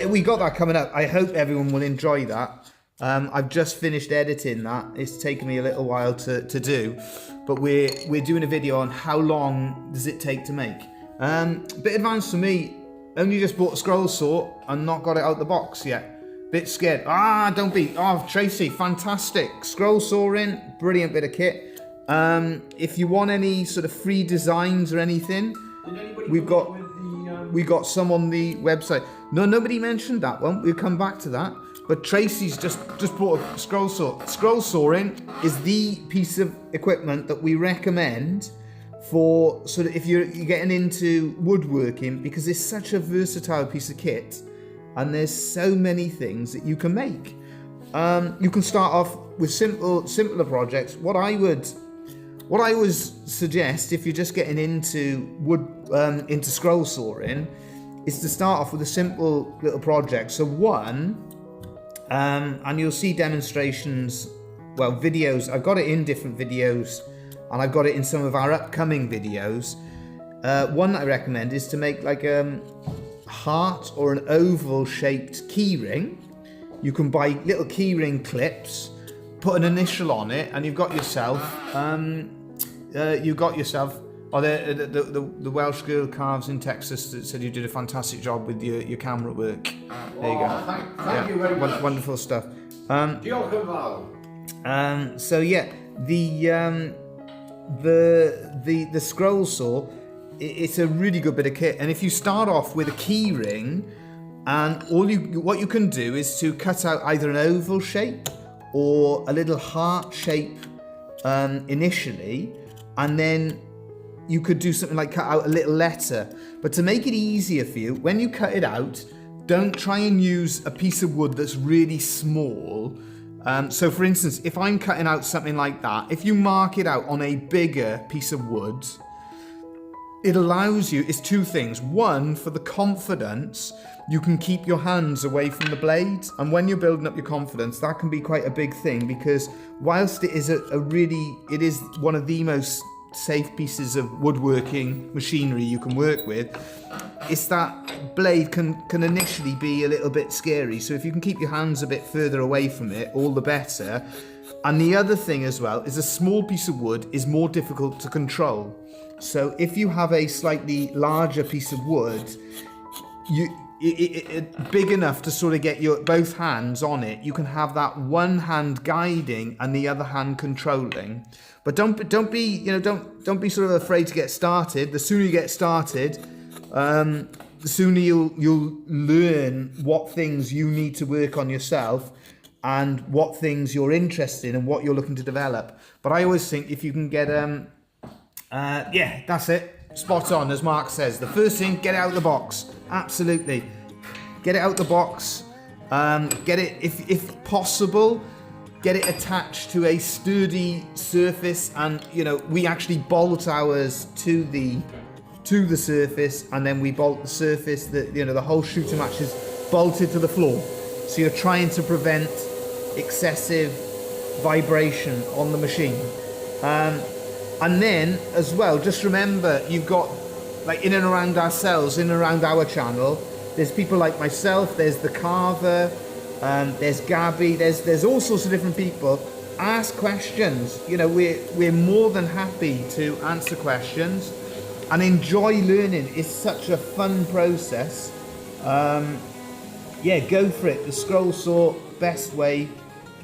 We got that coming up. I hope everyone will enjoy that. I've just finished editing that. It's taken me a little while to do, but we're doing a video on how long does it take to make. Bit advanced for me. Only just bought a scroll saw and not got it out the box yet. Bit scared. Don't be. Oh, Tracy, fantastic. Scroll saw in, brilliant bit of kit. If you want any sort of free designs or anything, we've got some on the website. No, nobody mentioned that one. We'll come back to that. But Tracy's just bought a scroll saw. Scroll sawing is the piece of equipment that we recommend for sort of if you're getting into woodworking, because it's such a versatile piece of kit and there's so many things that you can make. You can start off with simpler projects. What I would suggest if you're just getting into into scroll sawing is to start off with a simple little project. So and you'll see demonstrations, videos. I've got it in different videos and I've got it in some of our upcoming videos. One that I recommend is to make like a heart or an oval shaped key ring. You can buy little key ring clips, put an initial on it, and you've got yourself the Welsh girl Carves in Texas that said you did a fantastic job with your camera work. There you go. Thank you very much. Wonderful stuff. So yeah, the scroll saw, it's a really good bit of kit. And if you start off with a key ring, and what you can do is to cut out either an oval shape or a little heart shape initially, and then you could do something like cut out a little letter. But to make it easier for you, when you cut it out, don't try and use a piece of wood that's really small. So for instance, if I'm cutting out something like that, if you mark it out on a bigger piece of wood, it allows you, it's two things. One, for the confidence, you can keep your hands away from the blades. And when you're building up your confidence, that can be quite a big thing, because whilst it is it is one of the most safe pieces of woodworking machinery you can work with, it's that blade can initially be a little bit scary. So if you can keep your hands a bit further away from it, all the better. And the other thing as well is a small piece of wood is more difficult to control. So if you have a slightly larger piece of wood, big enough to sort of get your both hands on it, you can have that one hand guiding and the other hand controlling. But don't be sort of afraid to get started. The sooner you get started, the sooner you'll learn what things you need to work on yourself and what things you're interested in and what you're looking to develop. But I always think if you can get yeah, that's it. Spot on, as Mark says. The first thing, get it out of the box. Absolutely. Get it out the box. Get it, if possible, get it attached to a sturdy surface, and we actually bolt ours to the surface, and then we bolt the surface. The whole shooter match is bolted to the floor. So you're trying to prevent excessive vibration on the machine. And then, as well, just remember, you've got, like, in and around ourselves, in and around our channel, there's people like myself, there's the Carver, there's Gabby, there's all sorts of different people. Ask questions. We're more than happy to answer questions and enjoy learning. It's such a fun process. Yeah, go for it. The scroll saw, best way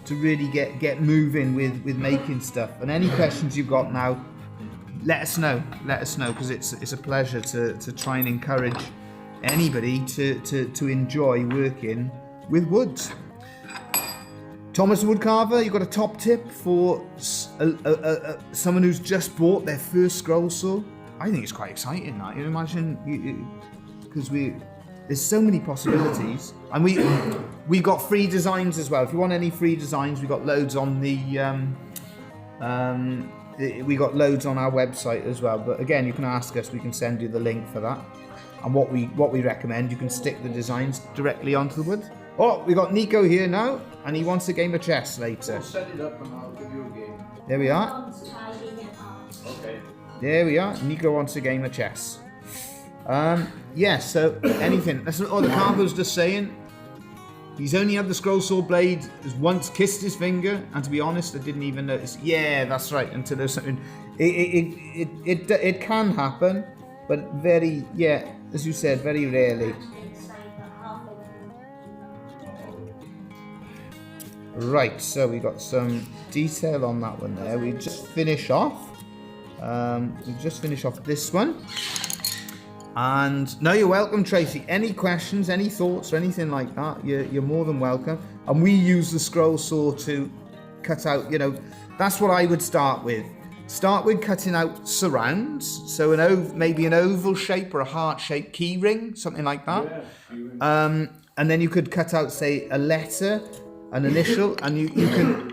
to really get moving with making stuff. And any questions you've got now, let us know, because it's a pleasure to try and encourage anybody to enjoy working with woods. Thomas Woodcarver, you've got a top tip for someone who's just bought their first scroll saw? I think it's quite exciting, that. You imagine, because there's so many possibilities, and we've got free designs as well. If you want any free designs, we've got loads on the we got loads on our website as well. But again, you can ask us. We can send you the link for that. And what we recommend, you can stick the designs directly onto the wood. Oh, we got Nico here now, and he wants a game of chess later. I'll set it up and I'll give you a game. There we are. Okay. There we are. Nico wants a game of chess. Yeah, so anything. That's what the carver was just saying. He's only had the scroll saw blade, has once kissed his finger, and to be honest, I didn't even notice. Yeah, that's right, until there's something. It can happen, but very, yeah, as you said, very rarely. Right, so we got some detail on that one there. We just finish off. We just finish off this one. And no, you're welcome, Tracy. Any questions, any thoughts, or anything like that, you're more than welcome. And we use the scroll saw to cut out. You know, that's what I would start with. Start with cutting out surrounds. So maybe an oval shape or a heart-shaped key ring, something like that. Yeah, and then you could cut out, say, a letter, an initial, and you can.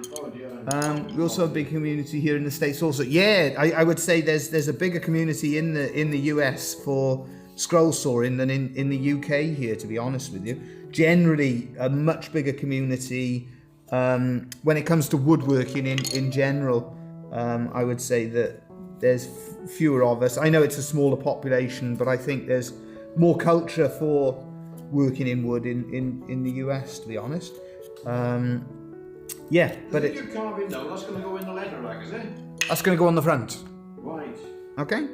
We also have a big community here in the States also. Yeah, I would say there's a bigger community in the US for scroll sawing than in the UK here, to be honest with you. Generally, a much bigger community when it comes to woodworking in general. I would say that there's fewer of us. I know it's a smaller population, but I think there's more culture for working in wood in the US, to be honest. Yeah, but you're carving now, that's going to go in the letter rack, is it? That's going to go on the front. Right. Okay.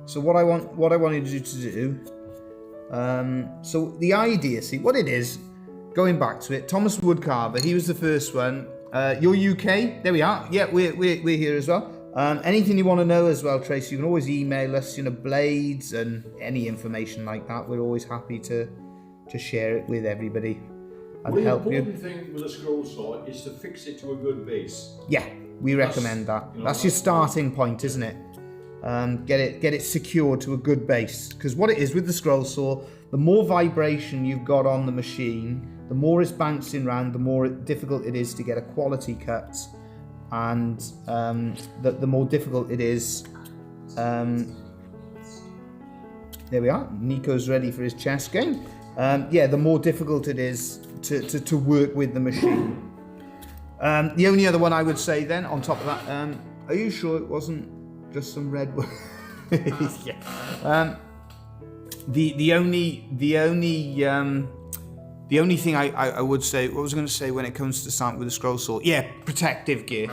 So what I wanted you to do. So the idea, see what it is. Going back to it, Thomas Woodcarver. He was the first one. You're UK. There we are. Yeah, we're here as well. Anything you want to know as well, Tracy, you can always email us. You know, blades and any information like that. We're always happy to share it with everybody. And the help you. important thing with a scroll saw is to fix it to a good base. Yeah, we recommend that. You know, that's your starting point, isn't it? Get it secured to a good base. Because what it is with the scroll saw, the more vibration you've got on the machine, the more it's bouncing around, the more difficult it is to get a quality cut, and the more difficult it is. There we are. Nico's ready for his chess game. Yeah, the more difficult it is to work with the machine. The only other one I would say then, on top of that, are you sure it wasn't just some red wood? Yeah. The only thing I would say, what was I going to say when it comes to starting with a scroll saw? Yeah, protective gear.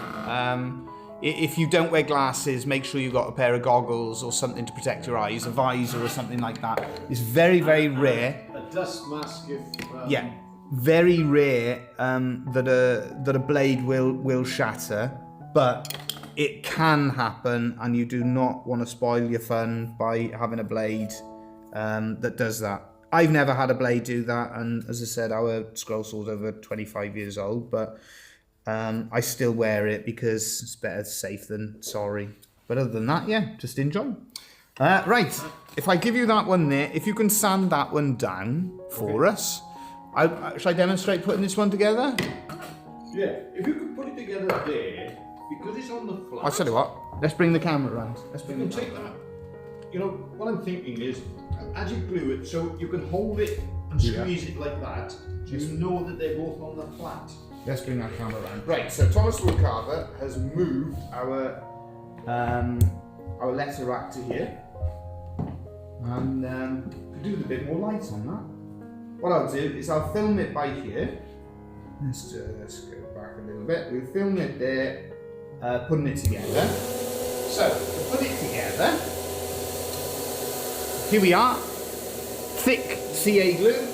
If you don't wear glasses, make sure you've got a pair of goggles or something to protect your eyes, a visor or something like that. It's very, very rare. A dust mask if... Yeah, very rare that a blade will shatter, but it can happen, and you do not want to spoil your fun by having a blade that does that. I've never had a blade do that, and as I said, our scroll saw's over 25 years old, but I still wear it because it's better safe than sorry. But other than that, yeah, just enjoy. Right, if I give you that one there, if you can sand that one down for us, shall I demonstrate putting this one together? Yeah, if you could put it together there, because it's on the flat. I'll tell you what, let's bring the camera around. Let's bring You the can take that. You know, what I'm thinking is, as you glue it, so you can hold it and squeeze it like that, you know that they're both on the flat. Let's bring that camera around. Right, so Thomas Woodcarver has moved our letter rack to here, and could do with a bit more light on that. What I'll do is I'll film it by here. Let's go back a little bit. We'll film it there, putting it together. So to put it together, here we are, thick CA glue.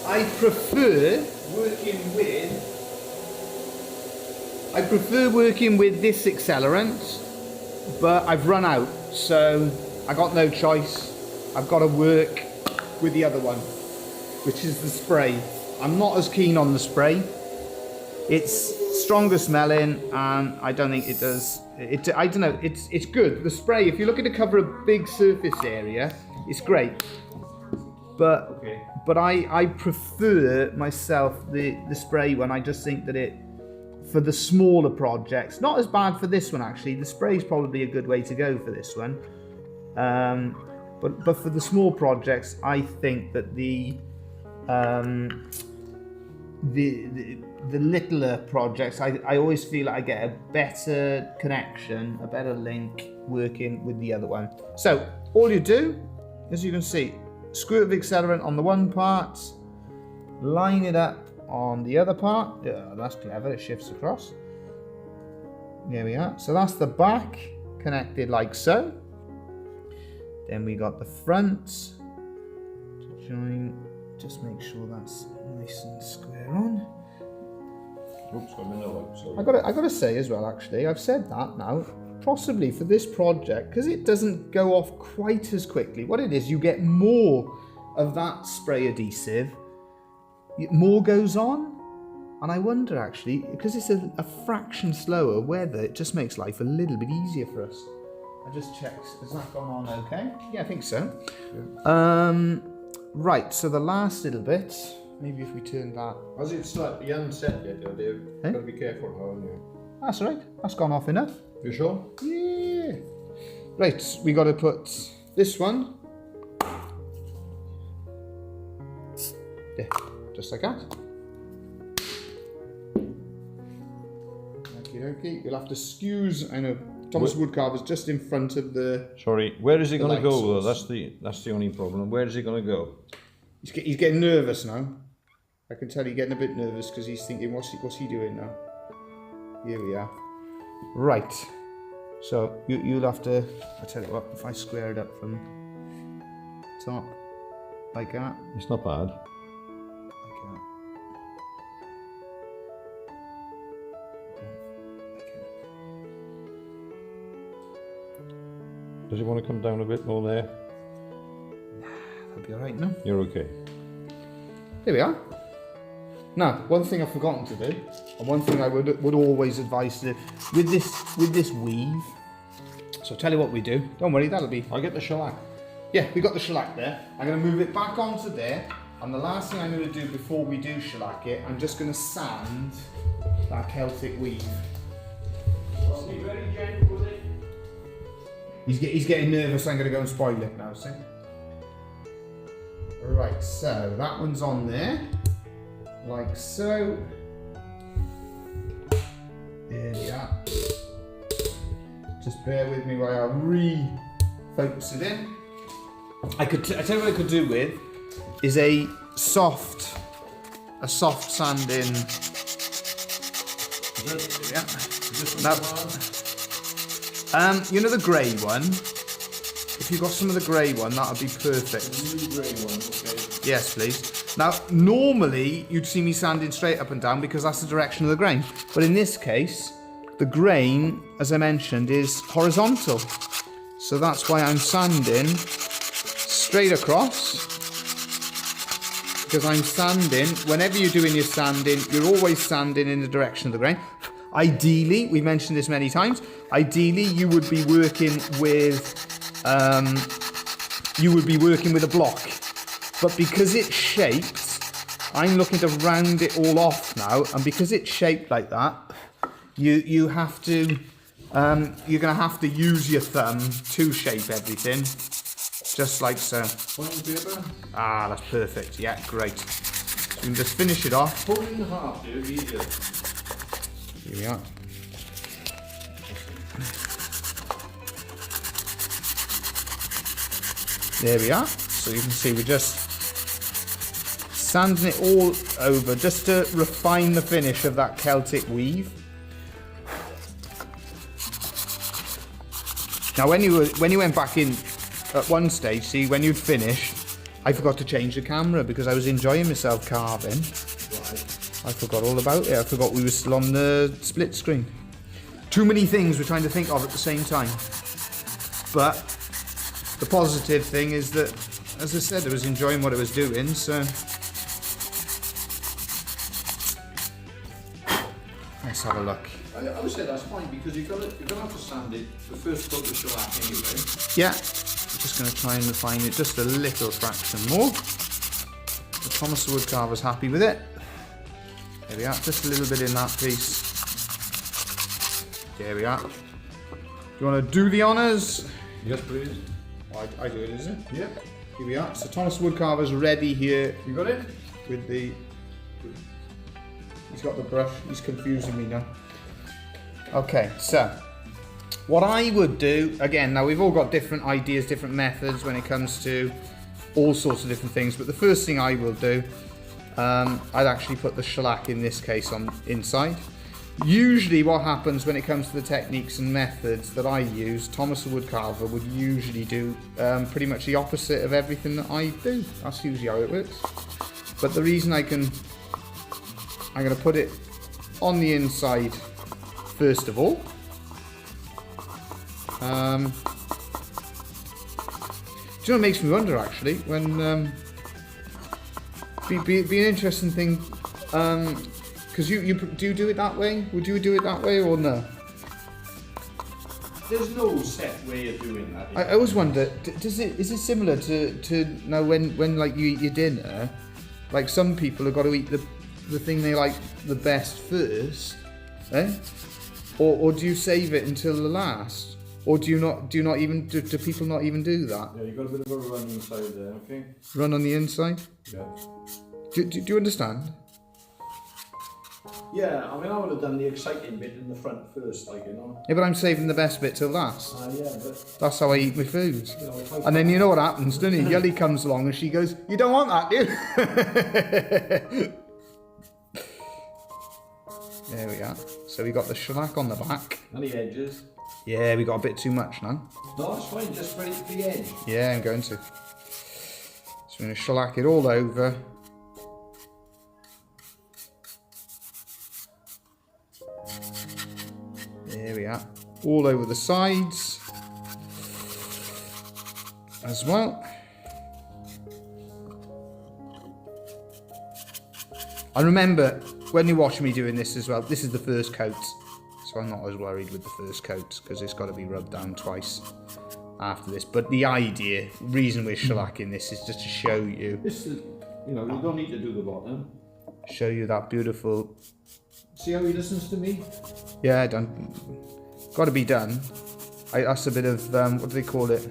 I prefer working with this accelerant, but I've run out, so I got no choice. I've got to work with the other one, which is the spray. I'm not as keen on the spray. It's stronger smelling, and I don't think it does. I don't know. It's good. The spray, if you're looking to cover a big surface area, it's great. But I prefer myself the spray one. I just think that it for the smaller projects. Not as bad for this one actually. The spray is probably a good way to go for this one. But for the small projects, I think that the littler projects, I always feel like I get a better connection, a better link working with the other one. So all you do, as you can see, squirt of accelerant on the one part, line it up on the other part. Yeah, that's clever, it shifts across. There we are. So that's the back connected like so. Then we got the front to join. Just make sure that's nice and square on. Oops, I'm in the way, sorry. I got to say as well, actually, I've said that now, possibly for this project, because it doesn't go off quite as quickly. What it is, you get more of that spray adhesive, more goes on, and I wonder actually, because it's a fraction slower, whether it just makes life a little bit easier for us. I just checked, has that gone on okay? Yeah, I think so. Yeah. Right, so the last little bit, maybe if we turn that... As it's like, you haven't set yet, Dave. Eh? Gotta be careful, haven't you? That's right, that's gone off enough. You sure? Yeah. Right, we got to put this one. Yeah, just like that. Okay, you'll have to excuse. I know Thomas Woodcarver's just in front of the. Sorry, where is he going to go though? source. That's the only problem. Where is he going to go? He's getting nervous now. I can tell he's getting a bit nervous because he's thinking, what's he doing now? Here we are. Right. So you'll have to. I tell you what, if I square it up from top like that. It's not bad. Does he want to come down a bit more there? That'll be alright now. You're okay. There we are. Now, one thing I've forgotten to do, and one thing I would always advise to do with this weave. So I'll tell you what we do. Don't worry, that'll be. I'll get the shellac. Yeah, we got the shellac there. I'm going to move it back onto there, and the last thing I'm going to do before we do shellac it, I'm just going to sand that Celtic weave. Well, be very gentle with it. He's getting nervous. I'm going to go and spoil it now. See. Right, so that one's on there, like so. There we are. Just bear with me while I refocus it in. I tell you what I could do with is a soft sanding. You know the grey one? If you got some of the grey one, that would be perfect. The grey one, okay. Yes, please. Now, normally you'd see me sanding straight up and down because that's the direction of the grain. But in this case, the grain, as I mentioned, is horizontal. So that's why I'm sanding straight across. Because I'm sanding, whenever you're doing your sanding, you're always sanding in the direction of the grain. Ideally, we mentioned this many times, ideally you would be working with a block. But because it's shaped, I'm looking to round it all off now, and because it's shaped like that, you have to you're gonna have to use your thumb to shape everything. Just like so. Ah, that's perfect. Yeah, great. So we can just finish it off. Pull it in half, dude. Easier. Here we are. There we are. So you can see we're just sanding it all over just to refine the finish of that Celtic weave. Now when you went back in at one stage, see when you'd finish, I forgot to change the camera because I was enjoying myself carving. I forgot all about it. I forgot we were still on the split screen. Too many things we're trying to think of at the same time. But the positive thing is that, as I said, I was enjoying what I was doing, so let's have a look. I would say that's fine because you're gonna have to sand it the first coat of shellac anyway. Yeah, I'm just going to try and refine it just a little fraction more. But Thomas the Woodcarver's happy with it. There we are, just a little bit in that piece. There we are. Do you want to do the honours? Yes, please. I do it, is it? Yeah. Here we are. So Thomas Woodcarver's ready here You got it? with the... He's got the brush. He's confusing me now. Okay, so what I would do, again, now we've all got different ideas, different methods when it comes to all sorts of different things, but the first thing I will do, I'd actually put the shellac in this case on inside. Usually what happens when it comes to the techniques and methods that I use, Thomas the Woodcarver would usually do pretty much the opposite of everything that I do. That's usually how it works. But the reason I'm going to put it on the inside first of all. Do you know what makes me wonder actually? When be an interesting thing, because you do it that way? Would you do it that way or no? There's no set way of doing that. I always wonder, is it similar to now when like you eat your dinner, like some people have got to eat the thing they like the best first, eh? Or do you save it until the last? Or do people not even do that? Yeah, you got a bit of a run inside there, okay? Run on the inside? Yeah. Do you understand? Yeah, I mean, I would have done the exciting bit in the front first, like, Yeah, but I'm saving the best bit till last. Yeah, but That's how I eat my food. you know, if I And then you know what happens, doesn't it? Yelly comes along and she goes, "You don't want that, do you?" There we are. So we got the shellac on the back. and the edges. Yeah, we got a bit too much now. No, it's fine, just spread it to the edge. Yeah, I'm going to. So I'm going to shellac it all over. There we are. All over the sides as well. And remember, when you watch me doing this as well, this is the first coat. So I'm not as worried with the first coat because it's got to be rubbed down twice after this. But the reason we're shellacking this is just to show you. This is, you know, you don't need to do the bottom. Show you that beautiful. See how he listens to me? Yeah, done. Got to be done. That's a bit of what do they call it?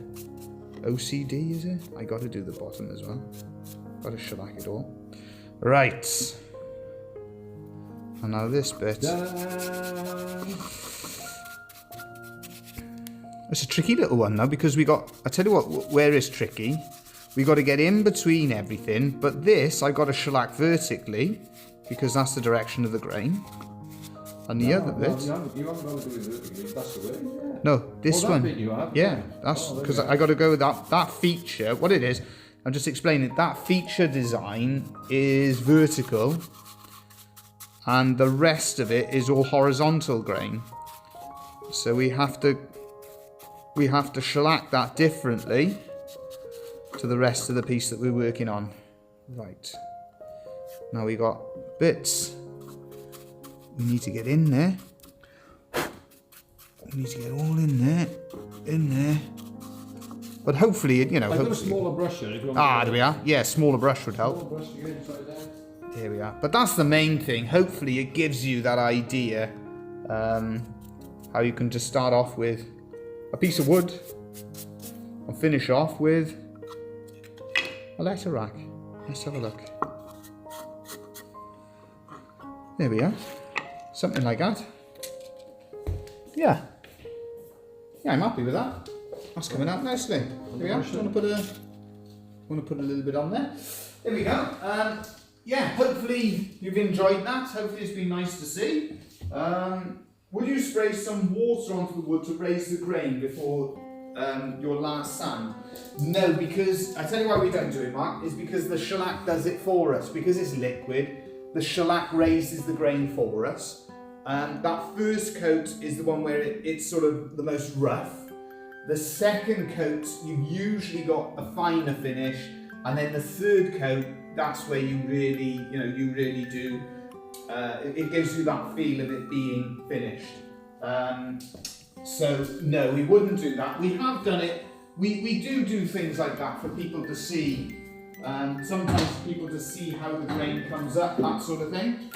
OCD, is it? I got to do the bottom as well. Got to shellac it all. Right. And now this bit. It's a tricky little one now because we got. I tell you what, where is tricky. We got to get in between everything, but this I got to shellac vertically because that's the direction of the grain. And the other bit. You haven't got to do it vertically, that's the way. Yeah. No, this that one. bit you have? Yeah, that's Oh, because there you I got to go with that feature. What it is, I'm just explaining. That feature design is vertical, and the rest of it is all horizontal grain. So we have to shellac that differently to the rest of the piece that we're working on. Right. Now we got bits. We need to get in there. We need to get all in there. But hopefully, you know. I've got a hopefully, smaller brush here if you want there we are. Yeah, smaller brush would help. Smaller brush to get inside there. There we are. But that's the main thing. Hopefully it gives you that idea how you can just start off with a piece of wood and finish off with a letter rack. Let's have a look. There we are. Something like that. Yeah. Yeah, I'm happy with that. That's coming out nicely. There we are. Want to put a little bit on there. There we go. Yeah, hopefully you've enjoyed that. Hopefully it's been nice to see. Would you spray some water onto the wood to raise the grain before your last sand? No, because I tell you why we don't do it, Mark, is because the shellac does it for us. Because it's liquid, the shellac raises the grain for us. That first coat is the one where it's sort of the most rough. The second coat, you've usually got a finer finish, and then the third coat, that's where you really do. It gives you that feel of it being finished. So no, we wouldn't do that. We have done it. We do things like that for people to see. Sometimes people to see how the grain comes up, that sort of thing.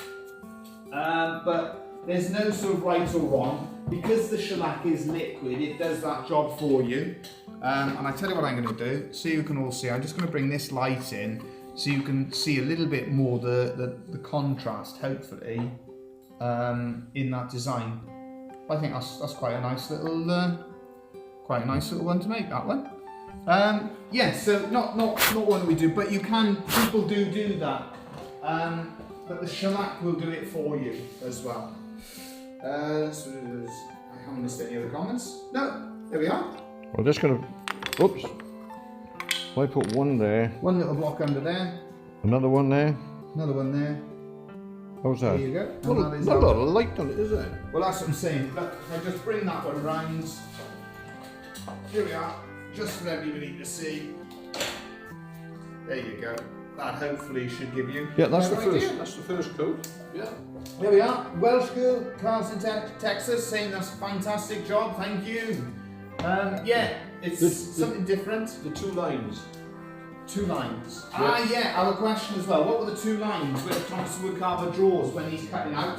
But there's no sort of right or wrong. because the shellac is liquid, it does that job for you. And I tell you what I'm going to do, so you can all see, I'm just going to bring this light in so you can see a little bit more the contrast, hopefully, in that design. I think that's quite a nice little one to make, that one. Yeah, so not one we do, but people do that. But the shellac will do it for you as well. I haven't missed any other comments. No, there we are. We're just going to, oops, if I put one there. One little block under there. Another one there. Another one there. How's that? There you go. Well, And that is not a lot of light on it, is there? Well, that's what I'm saying. Look, if I just bring that one round. Here we are, just for everybody to see. There you go. That hopefully should give you. Yeah, that's the an first. idea. That's the first coat. Yeah. There we are. Welsh girl, Carlson, Texas, saying that's a fantastic job. Thank you. Yeah, it's something different. The 2 lines. 2 lines. Yeah. Yeah, I have a question as well. What were the 2 lines where Thomas Woodcarver draws when he's cutting out?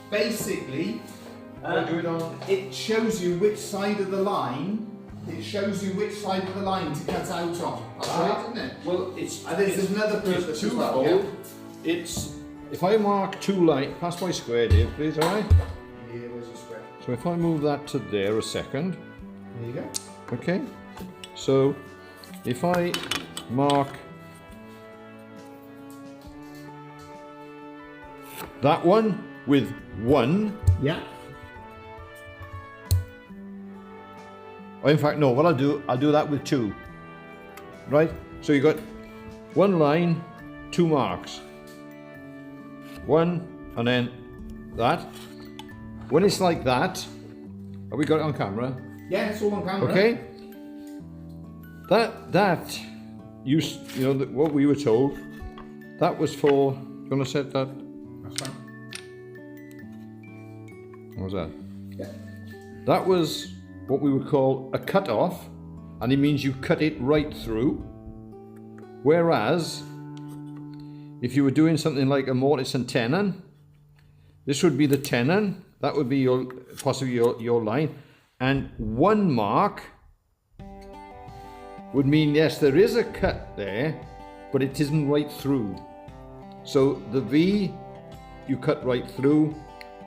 Basically, Do it on. it shows you which side of the line. It shows you which side of the line to cut out on. That's right, isn't it? Well, it's. And there's another purpose It's as well. twofold. Yeah. It's. If I mark 2 lines, pass my square here, please, alright? Here, where's your square? So if I move that to there a second, There you go. okay? So if I mark that one with 1, Yeah. or in fact, no, what I'll do that with 2, right? So you got 1 line, 2 marks. 1, and then that. When it's like that, have we got it on camera? Yeah, it's all on camera. Okay. That you know what we were told. That was for. You want to set that? That's fine. What was that? Yeah. That was what we would call a cut off, and it means you cut it right through. Whereas, if you were doing something like a mortise and tenon, this would be the tenon. That would be possibly your line, and 1 mark would mean yes, there is a cut there, but it isn't right through. So the V, you cut right through.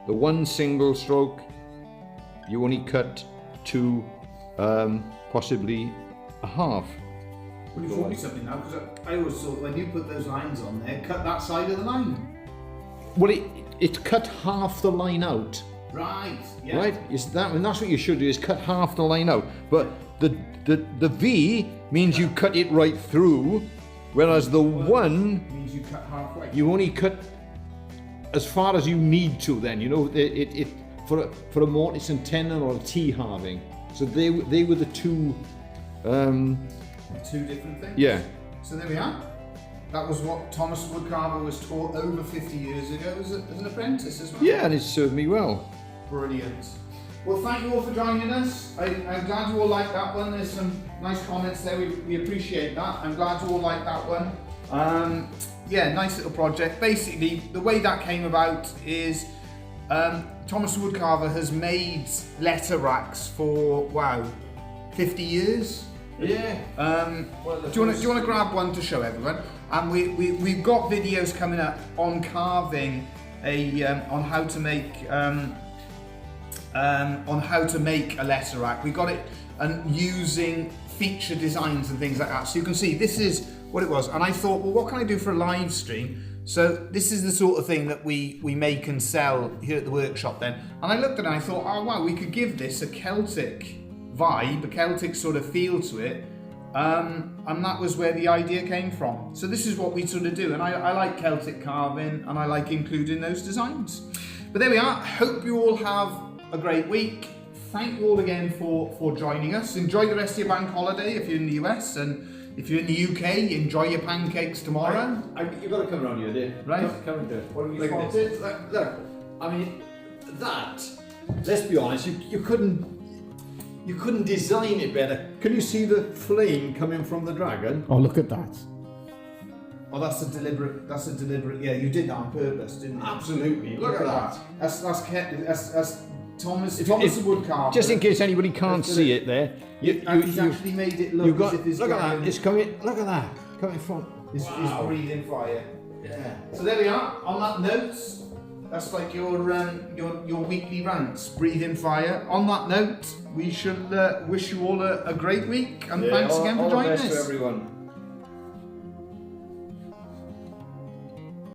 The 1 single stroke, you only cut to possibly a half. Well, you taught me something now, because I always thought when you put those lines on there, cut that side of the line. Well, it cut half the line out, Right. Yeah. right? And that's what you should do, is cut half the line out. But the V means you cut it right through, whereas the 1, Means you cut halfway. you only cut as far as you need to. Then you know it for a mortise and tenon or a T-halving. So they were the 2. 2 different things. Yeah. So there we are. That was what Thomas Woodcarver was taught over 50 years ago as an apprentice as well. Yeah, and it served me well. Brilliant. Well, thank you all for joining us. I'm glad you all liked that one. There's some nice comments there. We appreciate that. I'm glad you all liked that one. Yeah, nice little project. Basically, the way that came about is Thomas Woodcarver has made letter racks for, 50 years. Yeah. Do you want to grab one to show everyone? And we've got videos coming up on carving on how to make a letter rack. We got it and using feature designs and things like that. So you can see this is what it was. And I thought, well, what can I do for a live stream? So this is the sort of thing that we make and sell here at the workshop then. And I looked at it and I thought, oh wow, we could give this a Celtic vibe, a Celtic sort of feel to it. And that was where the idea came from. So this is what we sort of do. And I like Celtic carving and I like including those designs. But there we are. Hope you all have a great week. Thank you all again for joining us. Enjoy the rest of your bank holiday if you're in the US, and if you're in the UK, enjoy your pancakes tomorrow. You've got to come around here, dear. Right. Come and do it. What have you Look at spotted? this. Look, I mean, that. Let's be honest. You couldn't design it better. Can you see the flame coming from the dragon? Oh, look at that. Oh, that's a deliberate, yeah, you did that on purpose, didn't you? Absolutely. Look at that. That's Thomas the If- woodcarver. Just in case anybody can't see it there, And he's actually made it look you've got. as if he's Look at going- that! It's coming. Look at that! Coming from. He's breathing fire. Yeah. So there we are. On that note, that's like your weekly rants, breathing fire. On that note, we should wish you all a great week, and thanks again for joining us. everyone.